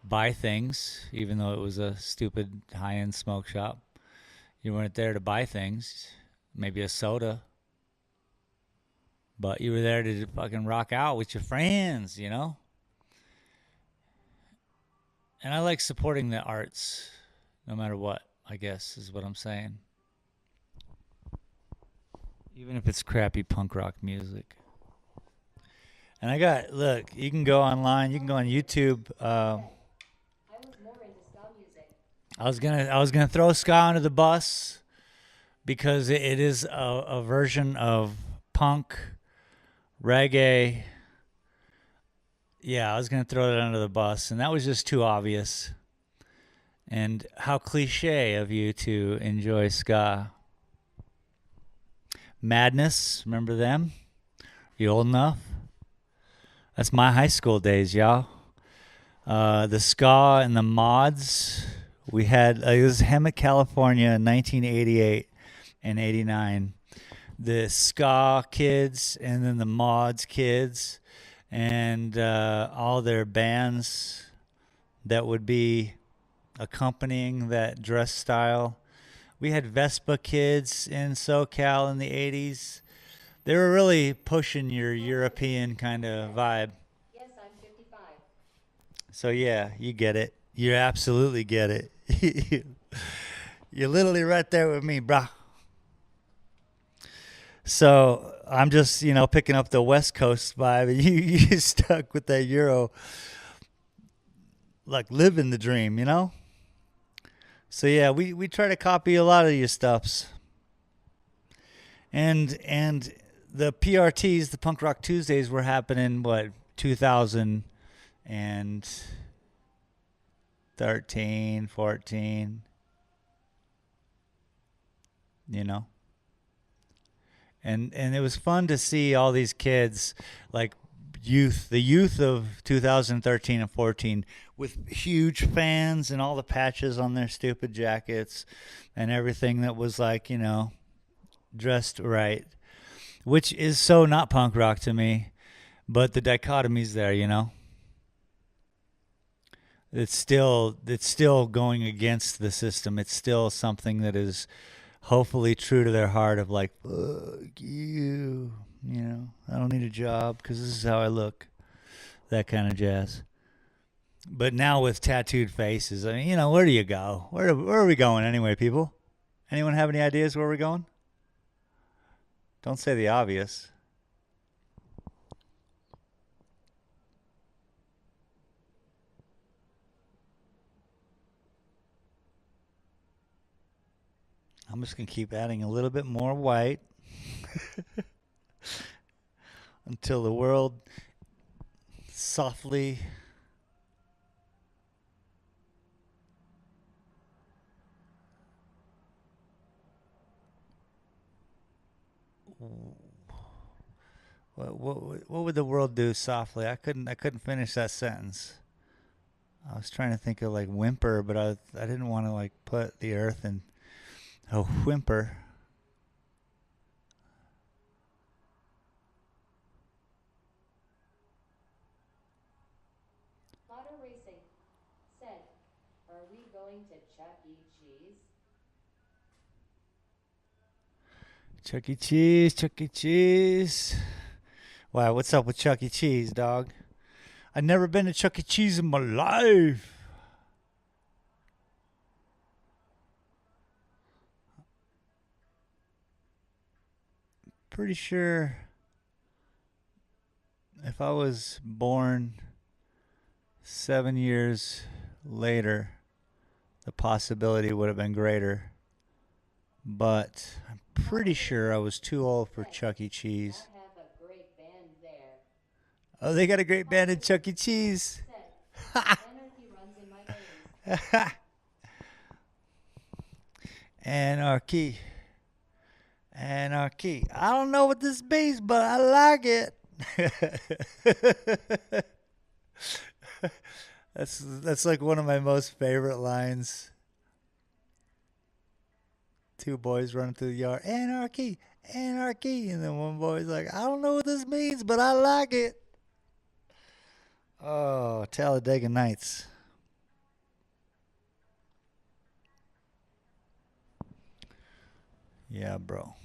buy things, even though it was a stupid high-end smoke shop. You weren't there to buy things. Maybe a soda, but you were there to fucking rock out with your friends, And I like supporting the arts, no matter what, I guess, is what I'm saying. Even if it's crappy punk rock music. And look, you can go online, you can go on YouTube. I was more into ska music. I was gonna throw ska under the bus, because it is a version of punk, reggae. Yeah, I was going to throw that under the bus, and that was just too obvious. And how cliche of you to enjoy ska. Madness, remember them? You old enough? That's my high school days, y'all. The ska and the mods. We had, it was Hemet, California in 1988. And 89, the ska kids and then the mods kids and all their bands that would be accompanying that dress style. We had Vespa kids in SoCal in the 80s. They were really pushing your European kind of vibe. Yes, I'm 55. So yeah, you get it. You absolutely get it. You're literally right there with me, brah. So I'm just, picking up the West Coast vibe, and you stuck with that Euro, like living the dream, So yeah, we try to copy a lot of your stuffs, and the PRTs, the Punk Rock Tuesdays, were happening 2013, 14, And it was fun to see all these kids, like the youth of 2013 and 14, with huge fans and all the patches on their stupid jackets and everything that was like, dressed right, which is so not punk rock to me, but the dichotomy's there, It's still going against the system. It's still something that is hopefully true to their heart of like, fuck you, I don't need a job because this is how I look, that kind of jazz. But now with tattooed faces, I mean, where do you go? Where are we going anyway, people? Anyone have any ideas where we're going? Don't say the obvious. I'm just going to keep adding a little bit more white until the world softly what would the world do softly? I couldn't finish that sentence. I was trying to think of like whimper, but I didn't want to like put the earth in a whimper. going to Chuck E. Cheese? Chuck E. Cheese, Chuck E. Cheese. Wow, what's up with Chuck E. Cheese, dog? I've never been to Chuck E. Cheese in my life. Pretty sure if I was born 7 years later, the possibility would have been greater. But I'm pretty sure I was too old for Chuck E. Cheese. I have a great band there. Oh, they got a great band in Chuck E. Cheese. Said, anarchy runs in my veins. Anarchy. Anarchy. I don't know what this means, but I like it. That's like one of my most favorite lines. Two boys running through the yard. Anarchy, anarchy. And then one boy's like, I don't know what this means, but I like it. Oh, Talladega Nights. Yeah, bro.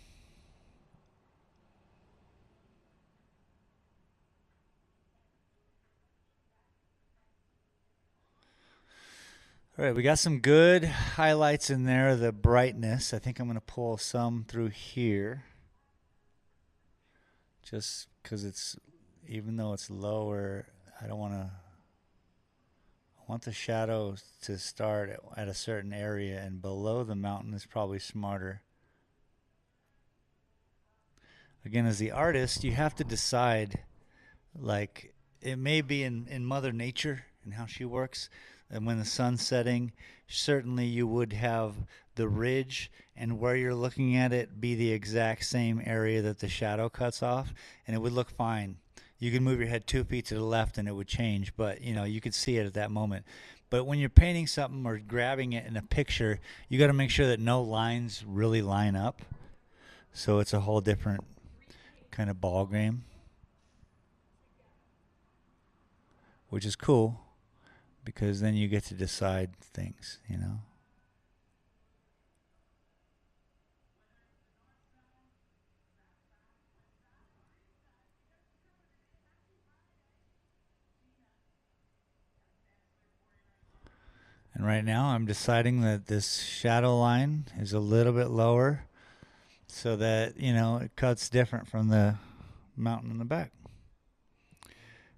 All right, we got some good highlights in there. The brightness. I think I'm going to pull some through here. Just because it's, even though it's lower, I don't want to, I want the shadows to start at a certain area, and below the mountain is probably smarter. Again, as the artist, you have to decide, like, it may be in Mother Nature and how she works. And when the sun's setting, certainly you would have the ridge and where you're looking at it be the exact same area that the shadow cuts off, and it would look fine. You could move your head 2 feet to the left and it would change, but you could see it at that moment. But when you're painting something or grabbing it in a picture, you got to make sure that no lines really line up. So it's a whole different kind of ball game, which is cool. Because then you get to decide things, And right now I'm deciding that this shadow line is a little bit lower so that, it cuts different from the mountain in the back.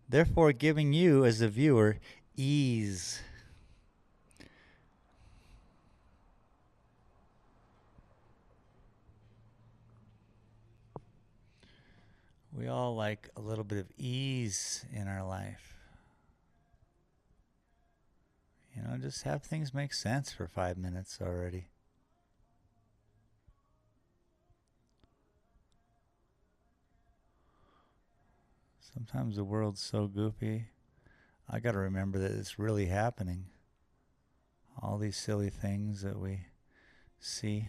Therefore, giving you, as the viewer, ease. We all like a little bit of ease in our life. Just have things make sense for 5 minutes already. Sometimes the world's so goofy. I got to remember that it's really happening. All these silly things that we see.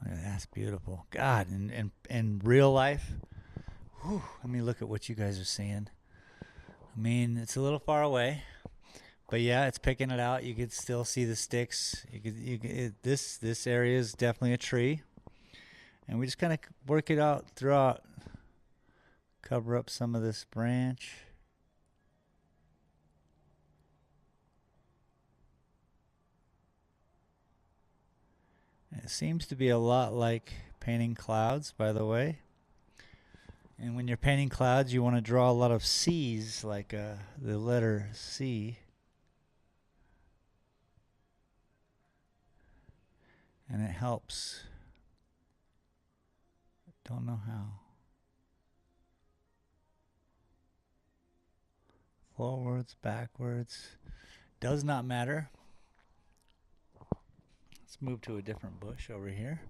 That's beautiful. God, in real life, let me look at what you guys are seeing. I mean, it's a little far away, but yeah, it's picking it out. You could still see the sticks. This area is definitely a tree, and we just kind of work it out throughout. Cover up some of this branch. It seems to be a lot like painting clouds, by the way. And when you're painting clouds, you want to draw a lot of C's, like the letter C. And it helps. Don't know how. Forwards, backwards. Does not matter. Let's move to a different bush over here.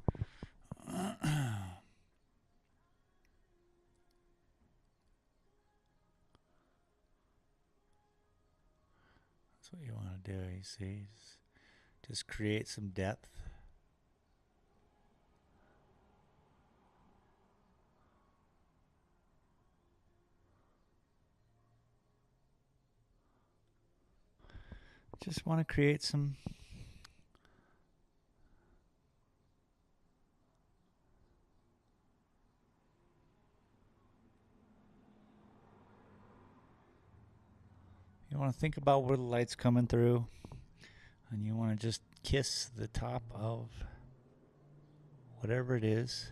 That's what you want to do, you see. Just create some depth. Just want to create some. You want to think about where the light's coming through, and you want to just kiss the top of whatever it is.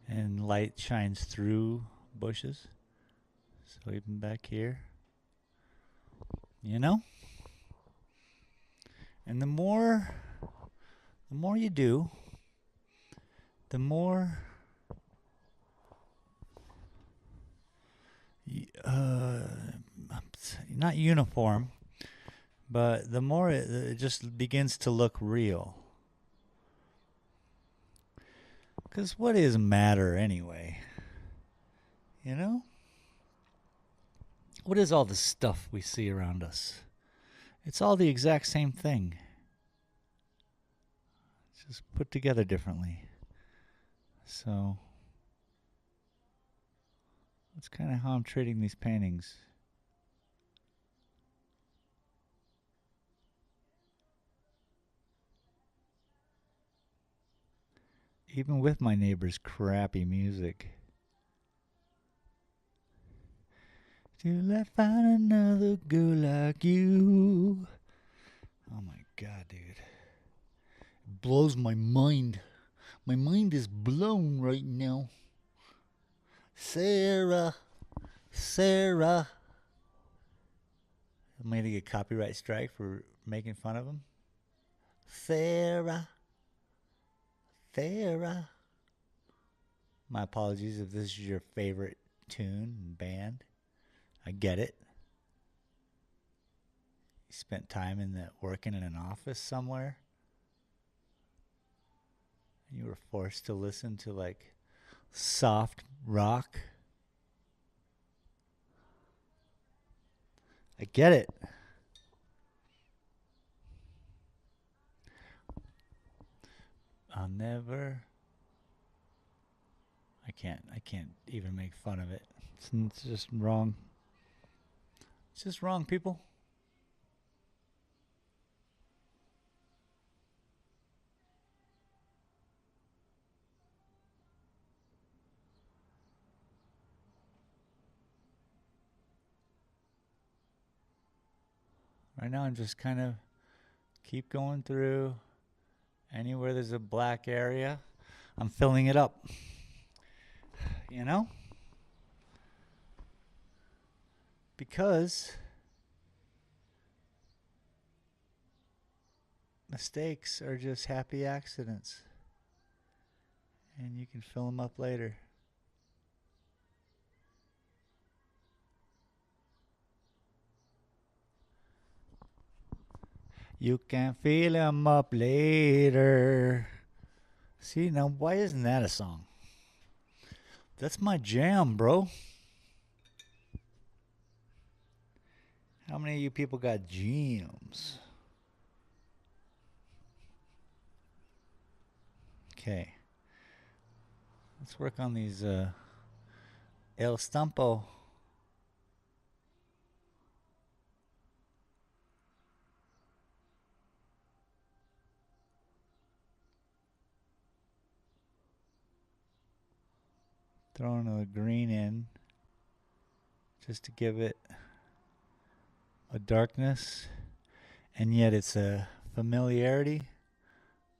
And light shines through bushes. So even back here. You know? And the more you do, the more not uniform, but the more it just begins to look real. Because what is matter anyway? You know? What is all the stuff we see around us? It's all the exact same thing. It's just put together differently. So that's kind of how I'm treating these paintings. Even with my neighbor's crappy music. Till I find another girl like you. Oh my God, dude. It blows my mind. My mind is blown right now. Sarah. I'm going to get a copyright strike for making fun of him. Sarah. My apologies if this is your favorite tune and band. I get it. You spent time working in an office somewhere. You were forced to listen to like soft rock. I get it. I can't even make fun of it. It's just wrong. It's just wrong, people. Right now I'm just kind of keep going through. Anywhere there's a black area, I'm filling it up. You know? Because mistakes are just happy accidents. And you can fill them up later. You can fill them up later. See, now why isn't that a song? That's my jam, bro. How many of you people got jams? Okay. Let's work on these El Stampo. Throwing a green in just to give it a darkness, and yet it's a familiarity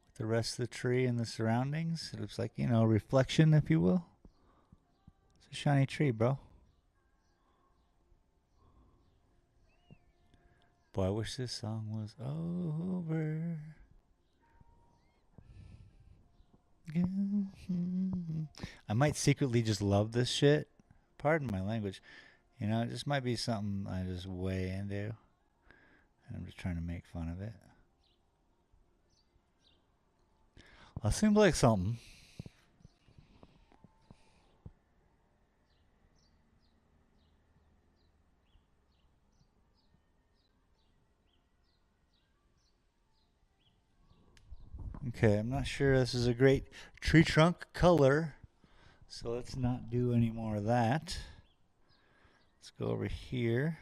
with the rest of the tree and the surroundings. It looks like, reflection, if you will. It's a shiny tree, bro. Boy, I wish this song was over. I might secretly just love this shit. Pardon my language. It just might be something I just way into. And I'm just trying to make fun of it. Well, it seems like something. Okay, I'm not sure this is a great tree trunk color, so let's not do any more of that. Let's go over here.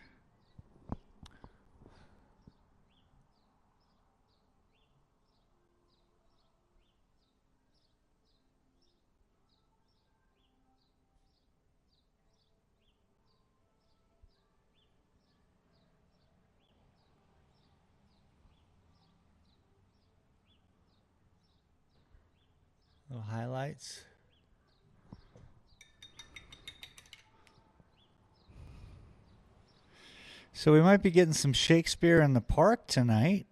Little highlights. So we might be getting some Shakespeare in the Park tonight.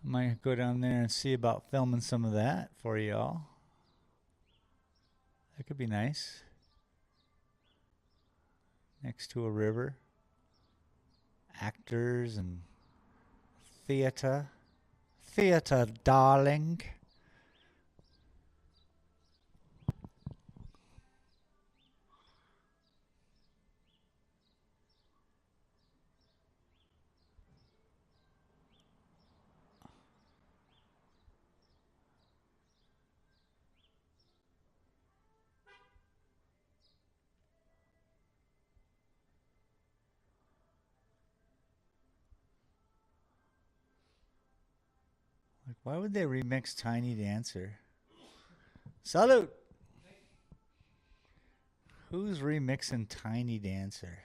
Might go down there and see about filming some of that for y'all. That could be nice. Next to a river. Actors and theater. Theater, darling. Like, why would they remix Tiny Dancer? Salute! Who's remixing Tiny Dancer?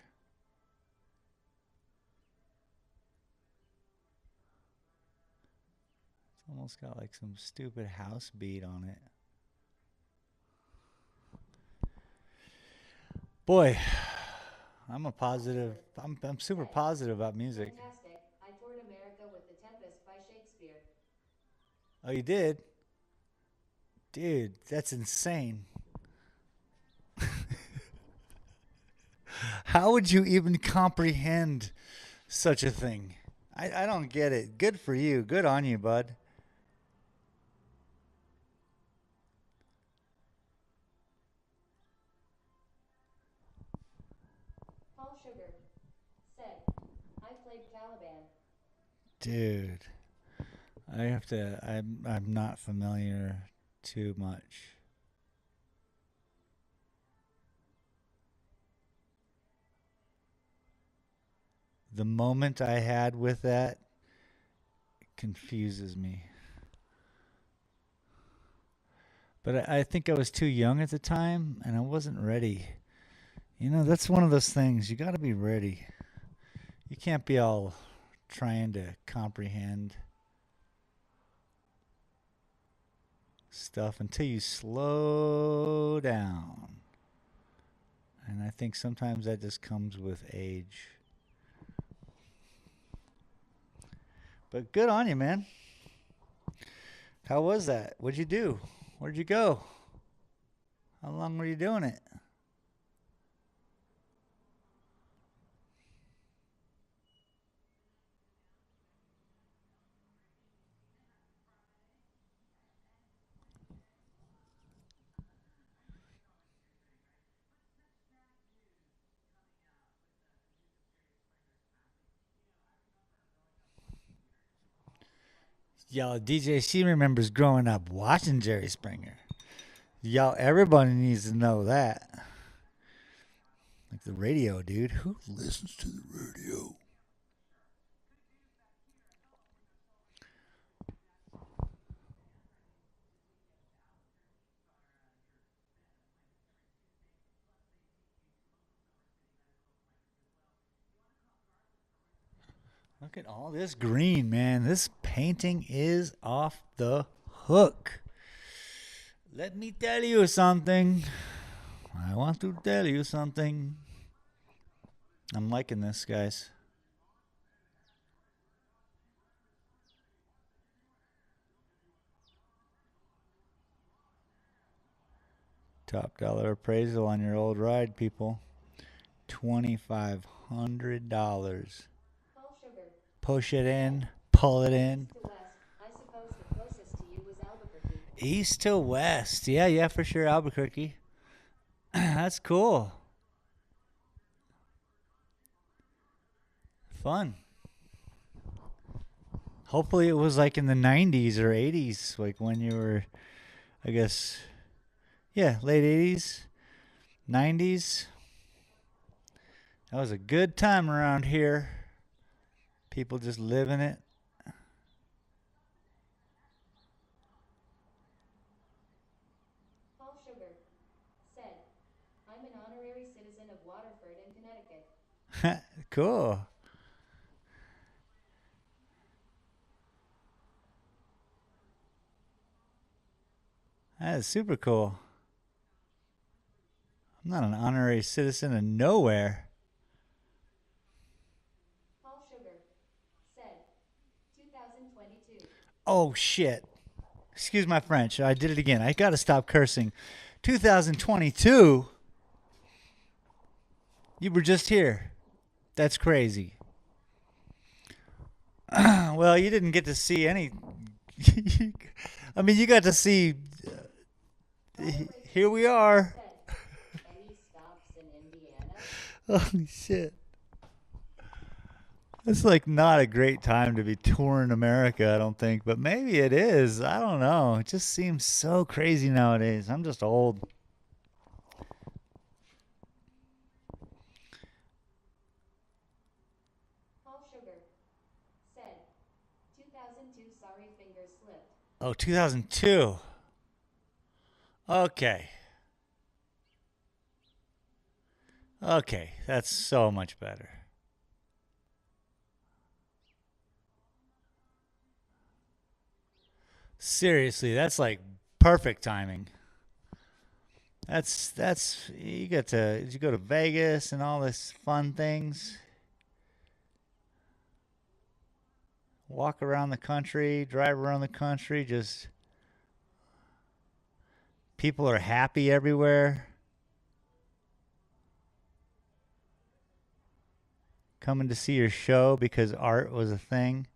It's almost got like some stupid house beat on it. Boy, I'm super positive about music. Fantastic. I toured America with The Tempest by Shakespeare. Oh, you did? Dude, that's insane. How would you even comprehend such a thing? I don't get it. Good for you. Good on you, bud. Paul Sugar said, I played Caliban. Dude, I'm not familiar too much. The moment I had with that confuses me. But I think I was too young at the time and I wasn't ready. You know, that's one of those things. You got to be ready. You can't be all trying to comprehend stuff until you slow down. And I think sometimes that just comes with age. But good on you, man. How was that? What'd you do? Where'd you go? How long were you doing it? Y'all, DJC remembers growing up watching Jerry Springer. Y'all, everybody needs to know that. Like the radio, dude. Who listens to the radio? Look at all this green, man. This painting is off the hook. Let me tell you something. I want to tell you something. I'm liking this, guys. Top dollar appraisal on your old ride, people. $2,500. Paul Sugar. Push it in, pull it in. To west, I suppose the closest to you was Albuquerque. East to west. Yeah, for sure. Albuquerque. That's cool. Fun. Hopefully it was like in the 90s or 80s, like when you were, I guess, yeah, late 80s, 90s. That was a good time around here. People just living it. Paul Sugar said, I'm an honorary citizen of Waterford in Connecticut. Cool. That is super cool. I'm not an honorary citizen of nowhere. Paul Sugar said, 2022. Oh, shit. Excuse my French. I did it again. I got to stop cursing. 2022? You were just here. That's crazy. Well, you didn't get to see any. I mean, you got to see. Here we are. Said, any stops in Indiana? Holy shit. It's like not a great time to be touring America, I don't think, but maybe it is. I don't know. It just seems so crazy nowadays. I'm just old. Paul Sugar said, 2002 sorry fingers slipped. Oh, 2002. Okay. Okay, that's so much better. Seriously, that's like perfect timing. That's you get to did you go to Vegas and all this fun things? Walk around the country, drive around the country, just people are happy everywhere. Coming to see your show because art was a thing.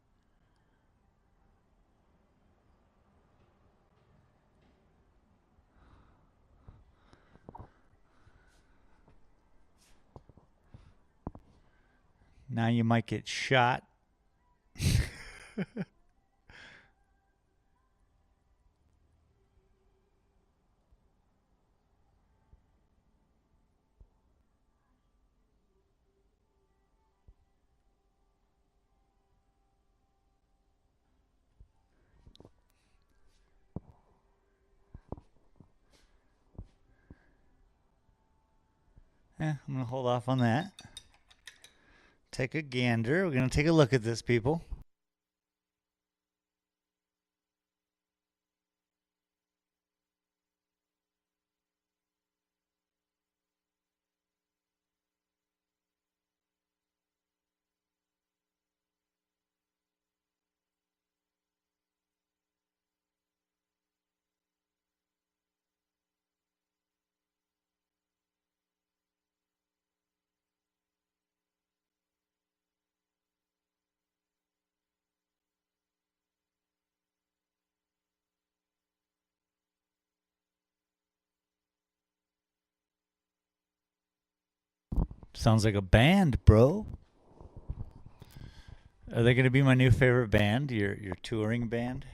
Now you might get shot. I'm going to hold off on that. Take a gander. We're going to take a look at this, people. Sounds like a band, bro. Are they going to be my new favorite band? Your touring band?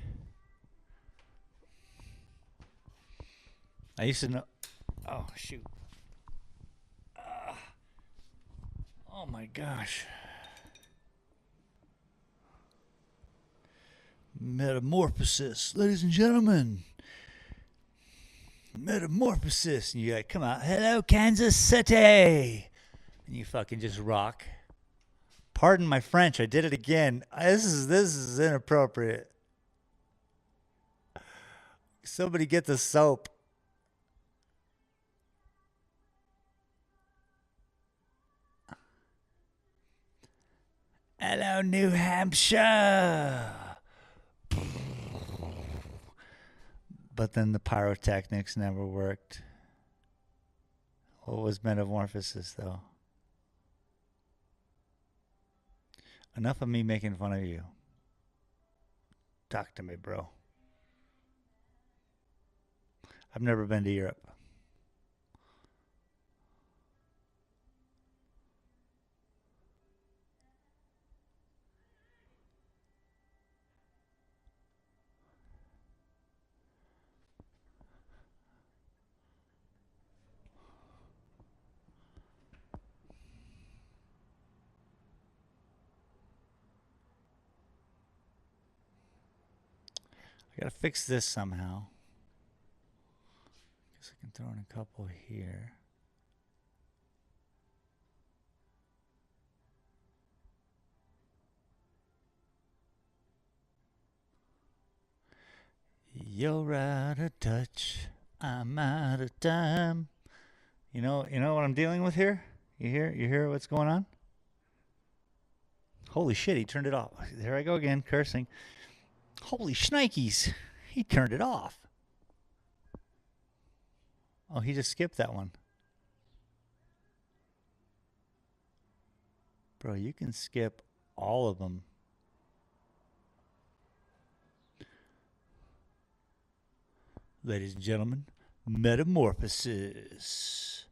I used to know. Oh shoot! Oh my gosh! Metamorphosis, ladies and gentlemen. Metamorphosis, and you like, come out, hello Kansas City, and you fucking just rock. Pardon my French, I did it again. This is inappropriate. Somebody get the soap. Hello, New Hampshire. But then the pyrotechnics never worked. What was metamorphosis, though? Enough of me making fun of you. Talk to me, bro. I've never been to Europe. I gotta fix this somehow. Guess I can throw in a couple here. You're out of touch. I'm out of time. You know what I'm dealing with here? You hear what's going on? Holy shit, he turned it off. There I go again, cursing. Holy shnikes, he turned it off. Oh, he just skipped that one. Bro, you can skip all of them. Ladies and gentlemen, Metamorphosis.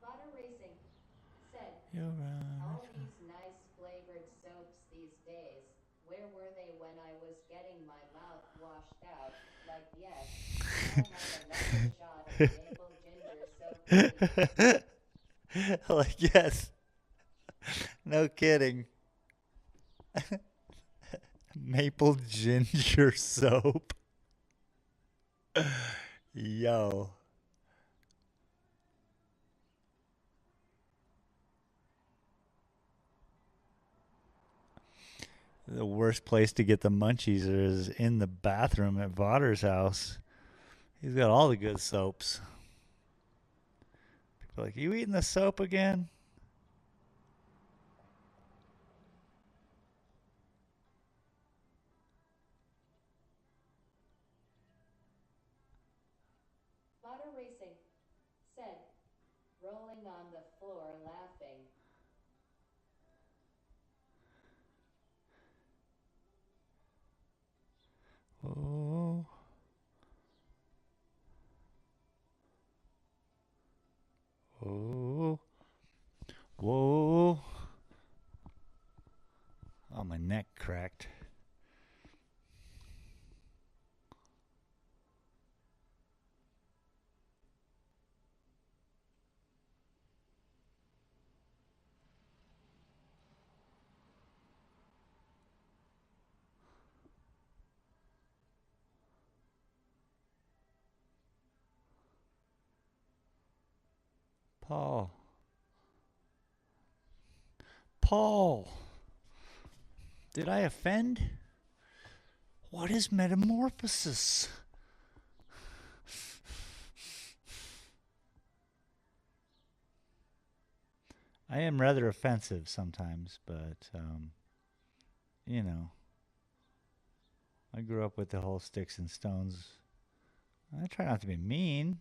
Butter Racing said, You're all right. these nice flavored soaps these days, where were they when I was getting my mouth washed out? Like, yes, I'll have another shot of maple ginger soap, please. Like, yes. No kidding. Maple ginger soap. Yo. The worst place to get the munchies is in the bathroom at Vodder's house. He's got all the good soaps. People are like, you eating the soap again? Butter Racing said, rolling on the floor laughing. Oh. Oh. Whoa. Oh, my neck cracked. Paul. Paul. Did I offend? What is metamorphosis? I am rather offensive sometimes, but, you know, I grew up with the whole sticks and stones. I try not to be mean.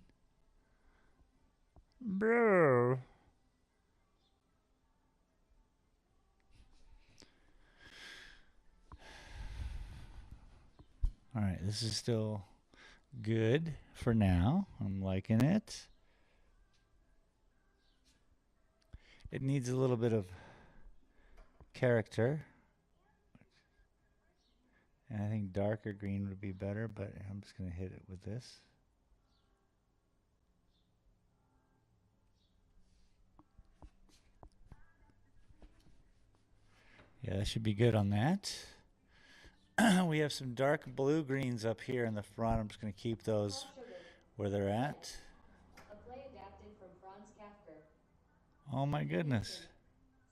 Bro. All right, this is still good for now. I'm liking it. It needs a little bit of character. And I think darker green would be better, but I'm just going to hit it with this. Yeah, that should be good on that. We have some dark blue greens up here in the front. I'm just going to keep those Paul Sugar where they're at. A play adapted from Franz Kafka. Oh my goodness.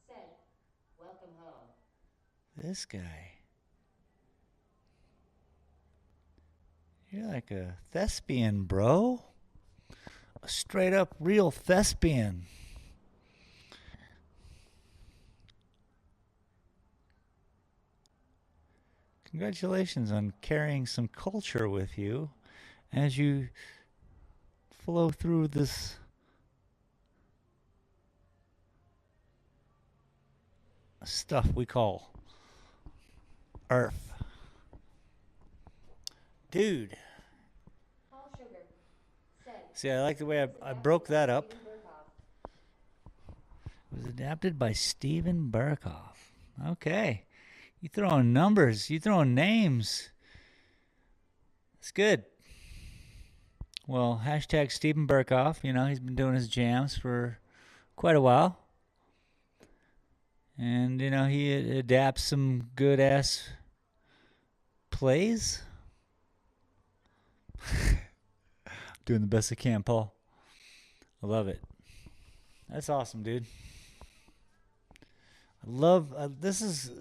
Said, welcome home. This guy. You're like a thespian, bro. A straight up real thespian. Congratulations on carrying some culture with you as you flow through this stuff we call Earth. Dude. Paul Sugar said, See, I like the way I broke that up. It was adapted by Steven Berkoff. Okay. You throwing numbers. You throwing names. It's good. Well, hashtag Stephen Burkhoff. You know, he's been doing his jams for quite a while. And, you know, he adapts some good-ass plays. Doing the best I can, Paul. I love it. That's awesome, dude. I love, this is,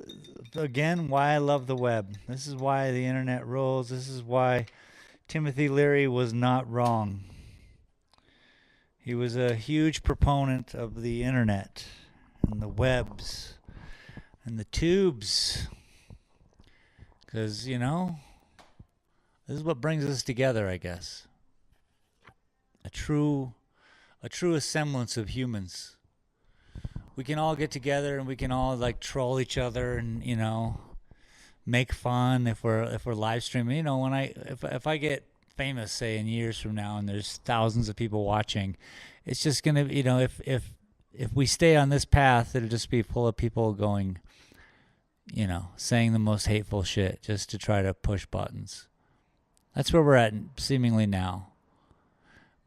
again, why I love the web. This is why the internet rules. This is why Timothy Leary was not wrong. He was a huge proponent of the internet and the webs and the tubes. Because, you know, this is what brings us together, I guess. A true semblance of humans. We can all get together and we can all like troll each other and, you know, make fun if we're live streaming. You know, when if I get famous, say in years from now, and there's thousands of people watching, it's just gonna, you know, if we stay on this path, it'll just be full of people going, you know, saying the most hateful shit just to try to push buttons. That's where we're at seemingly now.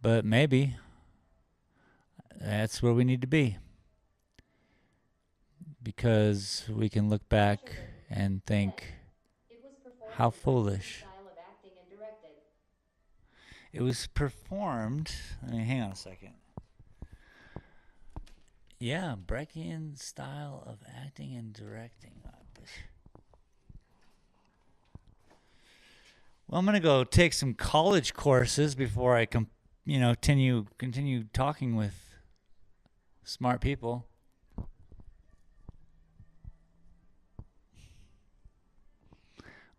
But maybe that's where we need to be. Because we can look back and think, how foolish. It was performed. I mean, hang on a second. Yeah, Breckian style of acting and directing. Well, I'm gonna go take some college courses before I continue talking with smart people.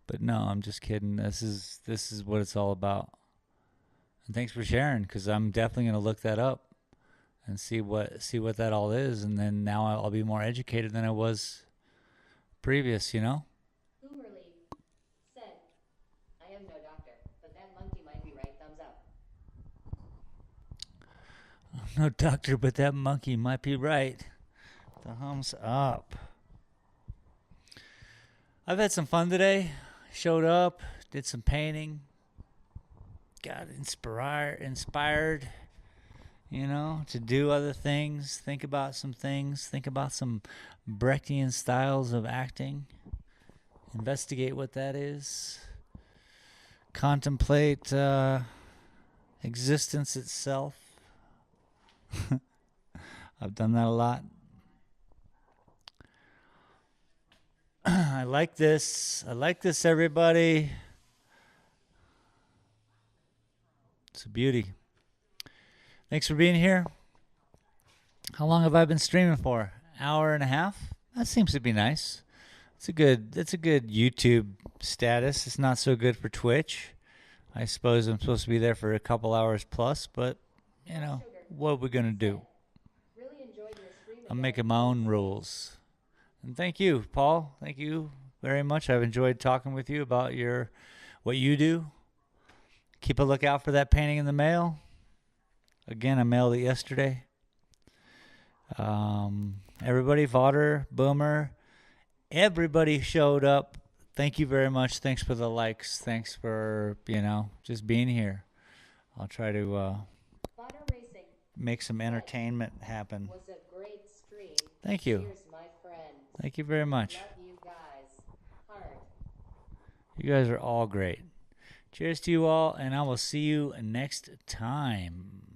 But no, I'm just kidding. This is what it's all about. And thanks for sharing, because I'm definitely gonna look that up and see what that all is, and then now I'll be more educated than I was previous. You know. Boomerly said, "I am no doctor, but that monkey might be right. Thumbs up." I'm no doctor, but that monkey might be right. Thumbs up. I've had some fun today. Showed up, did some painting, got inspired, you know, to do other things, think about some Brechtian styles of acting, investigate what that is, contemplate existence itself. I've done that a lot. I like this, everybody. It's a beauty. Thanks for being here. How long have I been streaming for? Hour and a half? That seems to be nice. It's a good YouTube status. It's not so good for Twitch. I suppose I'm supposed to be there for a couple hours plus, but, you know, what are we going to do? Really enjoyed your stream. I'm making my own rules. And thank you, Paul. Thank you very much. I've enjoyed talking with you about what you do. Keep a lookout for that painting in the mail. Again, I mailed it yesterday. Everybody, Vodder, Boomer, everybody showed up. Thank you very much. Thanks for the likes. Thanks for, you know, just being here. I'll try to make some entertainment happen. Was a great stream. Thank you. Cheers, my friend. Thank you very much. Love you guys. Heart. You guys are all great. Cheers to you all, and I will see you next time.